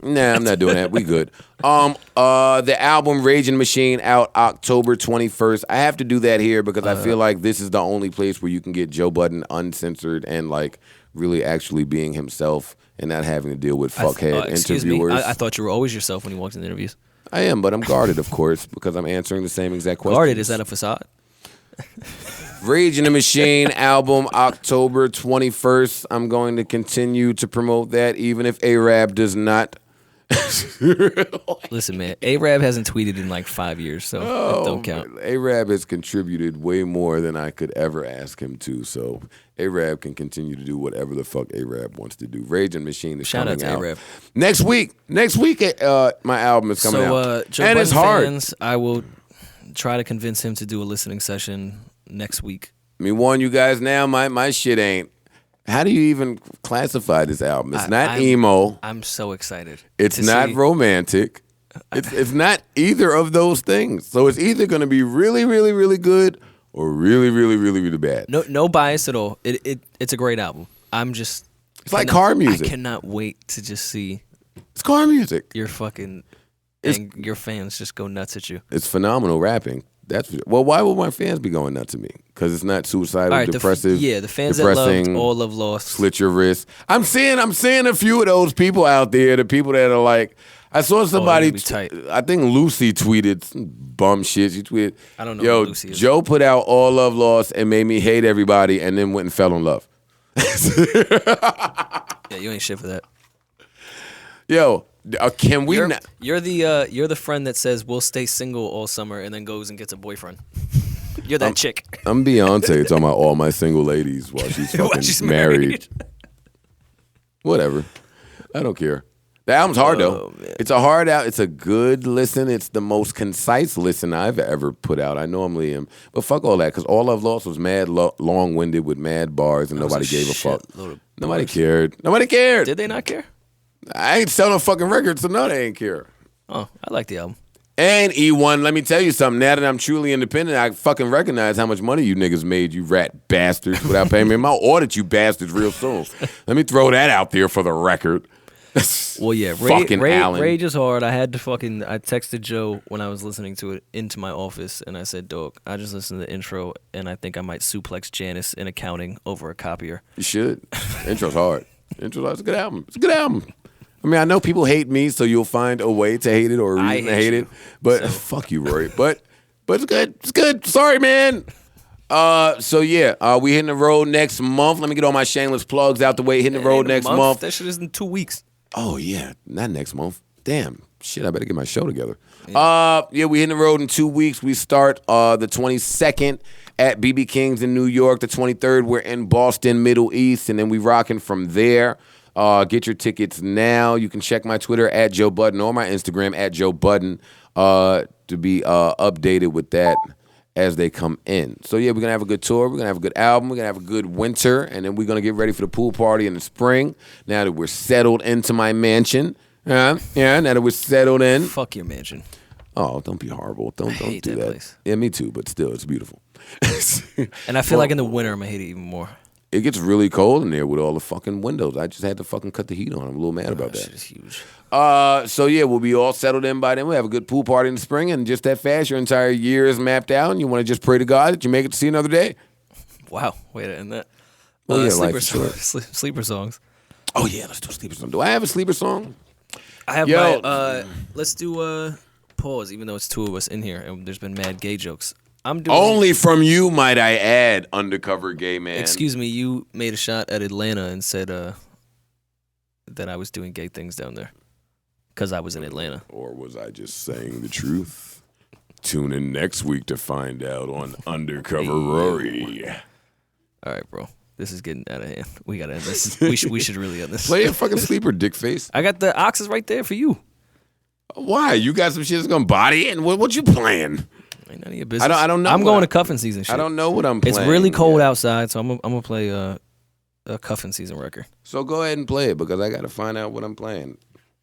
Nah, I'm not doing that. We good. The album Raging Machine out October 21st. I have to do that here because I feel like this is the only place where you can get Joe Budden uncensored and like really actually being himself and not having to deal with fuckhead interviewers. I thought you were always yourself when you walked in the interviews. I am, but I'm guarded, of course, because I'm answering the same exact questions. Guarded? Is that a facade? Rage in the Machine album, October 21st. I'm going to continue to promote that, even if A-Rab does not. Listen, man, A-Rab hasn't tweeted in like 5 years, so it don't count. A-Rab has contributed way more than I could ever ask him to, so A-Rab can continue to do whatever the fuck A-Rab wants to do. Rage in the Machine is coming out. Shout out to A-Rab. Next week, my album is coming out. Joe and Budden it's hard. Fans, I will try to convince him to do a listening session next week. Let me warn you guys now, my shit ain't. How do you even classify this album? It's not emo. I'm so excited. It's not romantic. It's not either of those things. So it's either going to be really, really, really good or really, really, really, really bad. No bias at all. It's a great album. It's like car music. I cannot wait to just see. It's car music. Your fucking and your fans just go nuts at you. It's phenomenal rapping. Why would my fans be going nuts at me? Because it's not suicidal, depressive. The fans that loved All Love Lost. Slit your wrist. I'm seeing a few of those people out there, the people that are like, I saw somebody, I think Lucy tweeted some bum shit. She tweeted, I don't know who Lucy is. Joe put out All Love Lost and made me hate everybody and then went and fell in love. Yeah, you ain't shit for that. Yo, can we You're the friend that says we'll stay single all summer and then goes and gets a boyfriend. You're that chick. I'm Beyonce talking about all my single ladies while she's fucking married. Whatever. I don't care. The album's hard though. Man. It's a hard out. It's a good listen. It's the most concise listen I've ever put out. I normally am, but fuck all that because All Love Lost was mad long-winded with mad bars and nobody gave a fuck. Nobody cared. Nobody cared. Did they not care? I ain't selling a fucking record, so no, they ain't care. Oh, I like the album. And E1, let me tell you something. Now that I'm truly independent, I fucking recognize how much money you niggas made, you rat bastards, without paying me. I'll audit you bastards real soon. Let me throw that out there for the record. Well, yeah, Rage is hard. I texted Joe when I was listening to it into my office, and I said, dog, I just listened to the intro, and I think I might suplex Janice in accounting over a copier. You should. Intro's hard. It's a good album. It's a good album. I mean, I know people hate me, so you'll find a way to hate it or a reason to hate it. But fuck you, Rory. But it's good. It's good. Sorry, man. We hitting the road next month. Let me get all my shameless plugs out the way. Hitting the road next month. That shit is in 2 weeks. Oh yeah, not next month. Damn. Shit, I better get my show together. Yeah. We hitting the road in 2 weeks. We start the 22nd at BB King's in New York. The 23rd, we're in Boston, Middle East, and then we rocking from there. Get your tickets now. You can check my Twitter at Joe Budden or my Instagram at Joe Budden to be updated with that as they come in. So yeah, we're gonna have a good tour. We're gonna have a good album. We're gonna have a good winter, and then we're gonna get ready for the pool party in the spring. Now that we're settled into my mansion. Now that we're settled in. Fuck your mansion. Oh, don't be horrible. Don't hate do that. Place. Yeah, me too, but still, it's beautiful. And I feel like in the winter, I'm going to hate it even more. It gets really cold in there with all the fucking windows. I just had to fucking cut the heat on. I'm a little mad about that. Shit is huge. We'll be all settled in by then. We'll have a good pool party in the spring, and just that fast, your entire year is mapped out, and you want to just pray to God that you make it to see another day. Wow. Way to end that. Sleeper songs. Oh, yeah, let's do a sleeper song. Do I have a sleeper song? I have my, let's do, pause, even though it's two of us in here, and there's been mad gay jokes. I'm doing only from you, might I add, undercover gay man. Excuse me, you made a shot at Atlanta and said that I was doing gay things down there because I was in Atlanta. Or was I just saying the truth? Tune in next week to find out on Undercover Rory. All right, bro. This is getting out of hand. We gotta end this. We should really end this. Play a fucking sleeper, dick face. I got the oxes right there for you. Why? You got some shit that's gonna body it? What you playing? Ain't none of your business. I don't know. I'm going to cuffing season shit. I don't know what I'm playing. It's really cold outside, so I'm gonna play a cuffing season record. So go ahead and play it because I gotta find out what I'm playing.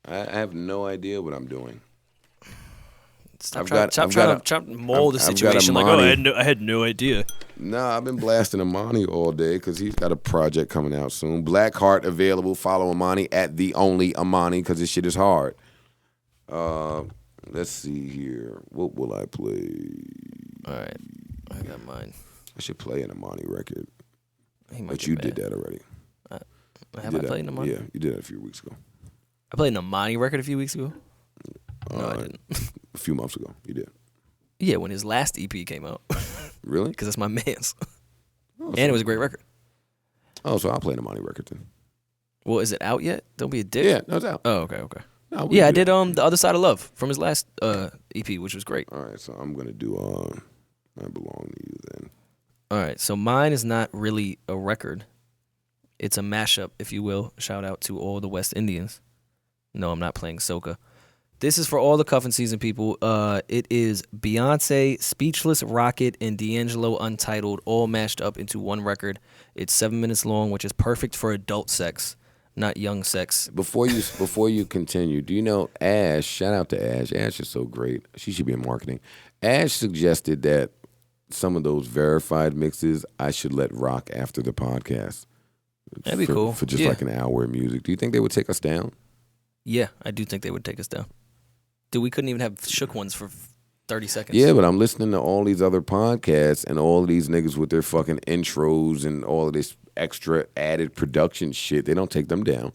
I have no idea what I'm doing. Stop trying to mold the situation like, I had no idea. Nah, I've been blasting Amani all day because he's got a project coming out soon. Black Heart available. Follow Amani at The Only Amani because this shit is hard. Let's see here. What will I play? All right. I got mine. I should play an Amani record. But you did that already. Have I played an Amani? Yeah, you did it a few weeks ago. I played an Amani record a few weeks ago? No, I didn't. A few months ago, you did. Yeah, when his last EP came out. Really? Because it's my man's. And it was a great record. Oh, so I'll play an Amani record then. Well, is it out yet? Don't be a dick. Yeah, no, it's out. Oh, okay. No, I did The Other Side of Love from his last EP, which was great. All right, so I'm going to do I Belong to You then. All right, so mine is not really a record. It's a mashup, if you will. Shout out to all the West Indians. No, I'm not playing soca. This is for all the cuffing season people. It is Beyonce, Speechless, Rocket, and D'Angelo Untitled, all mashed up into one record. It's 7 minutes long, which is perfect for adult sex, not young sex. Before you continue, do you know Ash? Shout out to Ash. Ash is so great. She should be in marketing. Ash suggested that some of those verified mixes I should let rock after the podcast. That'd be cool. For just like an hour of music. Do you think they would take us down? Yeah, I do think they would take us down. Dude, we couldn't even have shook ones for 30 seconds. Yeah, but I'm listening to all these other podcasts and all of these niggas with their fucking intros and all of this extra added production shit. They don't take them down.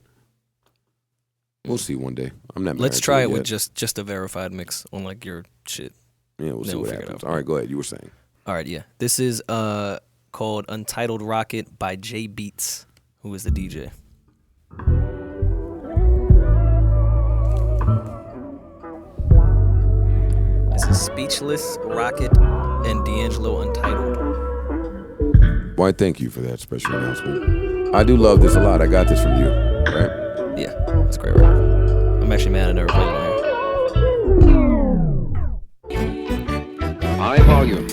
We'll see one day. I'm not. Let's try it with just a verified mix on like your shit. Yeah, we'll see what happens. All right, go ahead. You were saying. All right, yeah. This is called Untitled Rocket by Jay Beats, who is the DJ. This is Speechless, Rocket, and D'Angelo Untitled. Why, thank you for that special announcement. I do love this a lot. I got this from you, right? Yeah, that's great, right? I'm actually mad I never played it on here. High volume.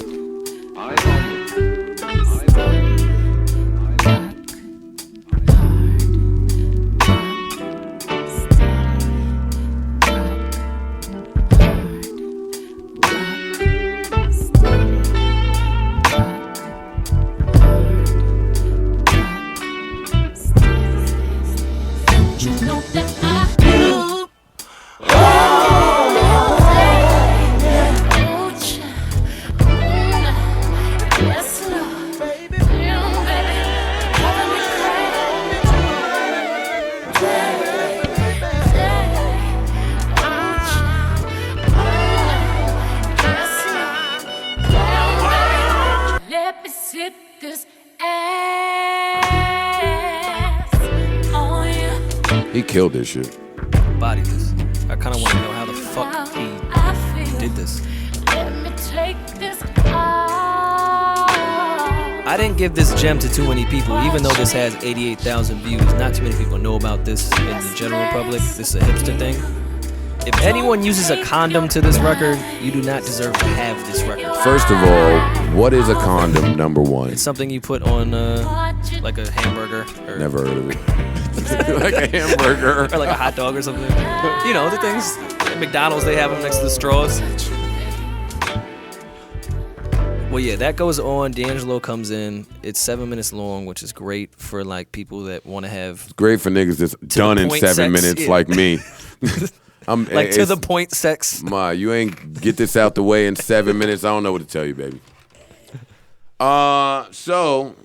High volume. High volume. He killed this shit. Body this. I kind of want to know how the fuck he did this. I didn't give this gem to too many people, even though this has 88,000 views. Not too many people know about this in the general public. This is a hipster thing. If anyone uses a condom to this record, you do not deserve to have this record. First of all, what is a condom, number one? It's something you put on like a hamburger. Or Never heard of it. Like a hamburger. Or like a hot dog or something. You know, the things. At McDonald's, they have them next to the straws. Well, yeah, that goes on. D'Angelo comes in. It's 7 minutes long, which is great for like people that want to have. It's great for niggas that's done in 7 minutes, yeah. Like me. I'm like to the point sex. Ma, you ain't get this out the way in 7 minutes. I don't know what to tell you, baby. So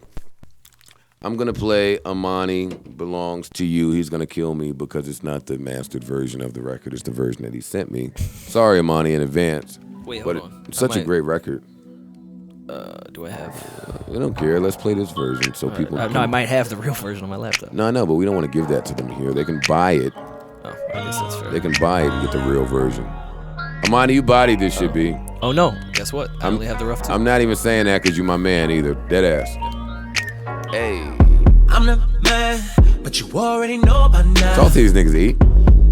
I'm gonna play Amani Belongs to You. He's gonna kill me because it's not the mastered version of the record. It's the version that he sent me. Sorry, Amani, in advance. Wait, but hold on. It's such a great record. Do I have? I don't care. Let's play this version so people. No, I might have the real version on my laptop. No, I know, but we don't want to give that to them here. They can buy it. Oh, I guess that's fair. They can buy it and get the real version. Amani, you bodied this shit, B. Oh no, guess what? I only have the rough two. I'm not even saying that because you my man either. Dead ass. Hey. I'm the man, but you already know by now. Talk to these niggas, E.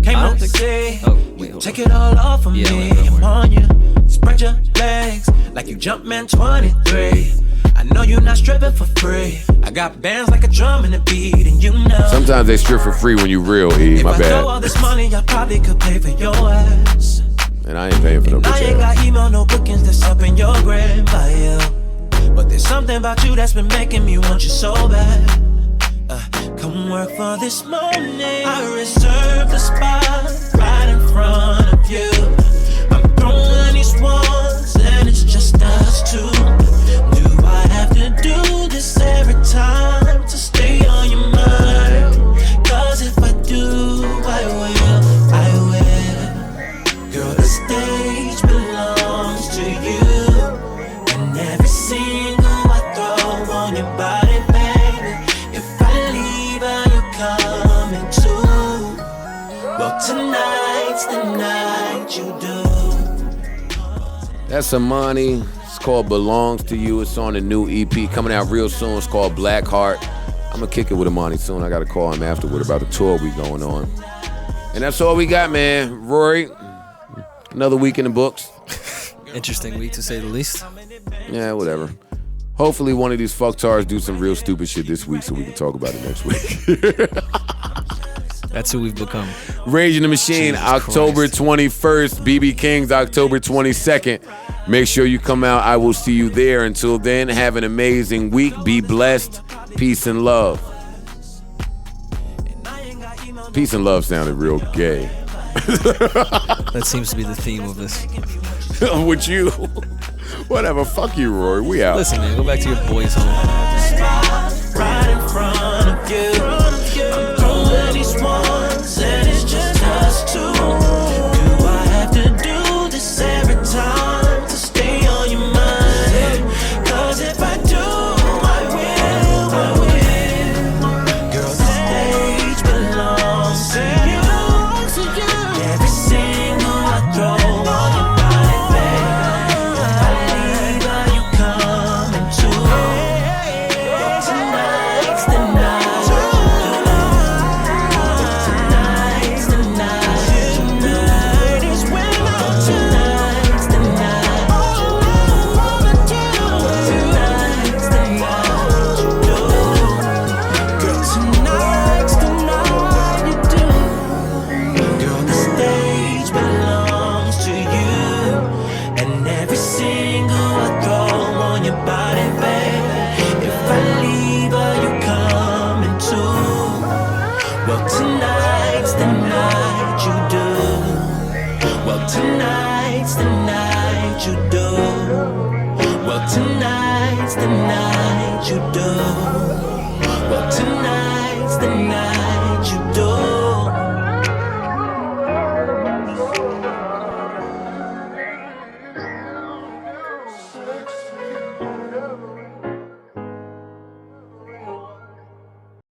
I don't think. Oh, wait, hold take it all off of me. I'm on you. Spread your legs like you Jumpman 23. I know you're not stripping for free. I got bands like a drum and a beat, and you know. Sometimes they strip for free when you real, E. My bad. If I throw all this money, I probably could pay for your ass. And I ain't paying for no bitch I ain't got email, no bookings that's up in your grand bio. But there's something about you that's been making me want you so bad. Come work for this money. I reserve the spot right in front of you. I'm throwing these ones and it's just us two. Do I have to do this every time to stay on your mind? Cause if I do, I will. Girl, the stage belongs to you. And every single I throw on your body, baby. If I leave, are you coming too? Well, tonight's the night you do. That's Amani. It's called Belongs to You. It's on the new EP coming out real soon. It's called Black Heart. I'm gonna kick it with Amani soon. I gotta call him afterward about the tour we going on. And that's all we got, man. Rory, another week in the books. Interesting week to say the least. Yeah, whatever. Hopefully one of these fucktards do some real stupid shit this week so we can talk about it next week. That's who we've become. Rage in the Machine, Jesus October Christ. 21st. BB King's October 22nd. Make sure you come out. I will see you there. Until then, have an amazing week. Be blessed. Peace and love. Peace and love sounded real gay. That seems to be the theme of this. With you. Whatever. Fuck you, Rory. We out. Listen, man, go back to your boys' home. Right in front of you. I'm throwing these ones and it's just us two. Do I have to do this every time to stay on your mind? 'Cause if I do, I will. Girl, the stage belongs to you. Every single I throw on your body, baby. If I leave, are you coming too? Tonight's the night. Tonight's the night. Tonight is when tonight's the night. Tonight's the night you do. Girl, tonight's the night you do. Girl, the stage belongs to you. And every single I throw on your body, baby. If I leave, are you coming too? Well, tonight's the night you do. Well, tonight's the night you do. Well, tonight's the night you do.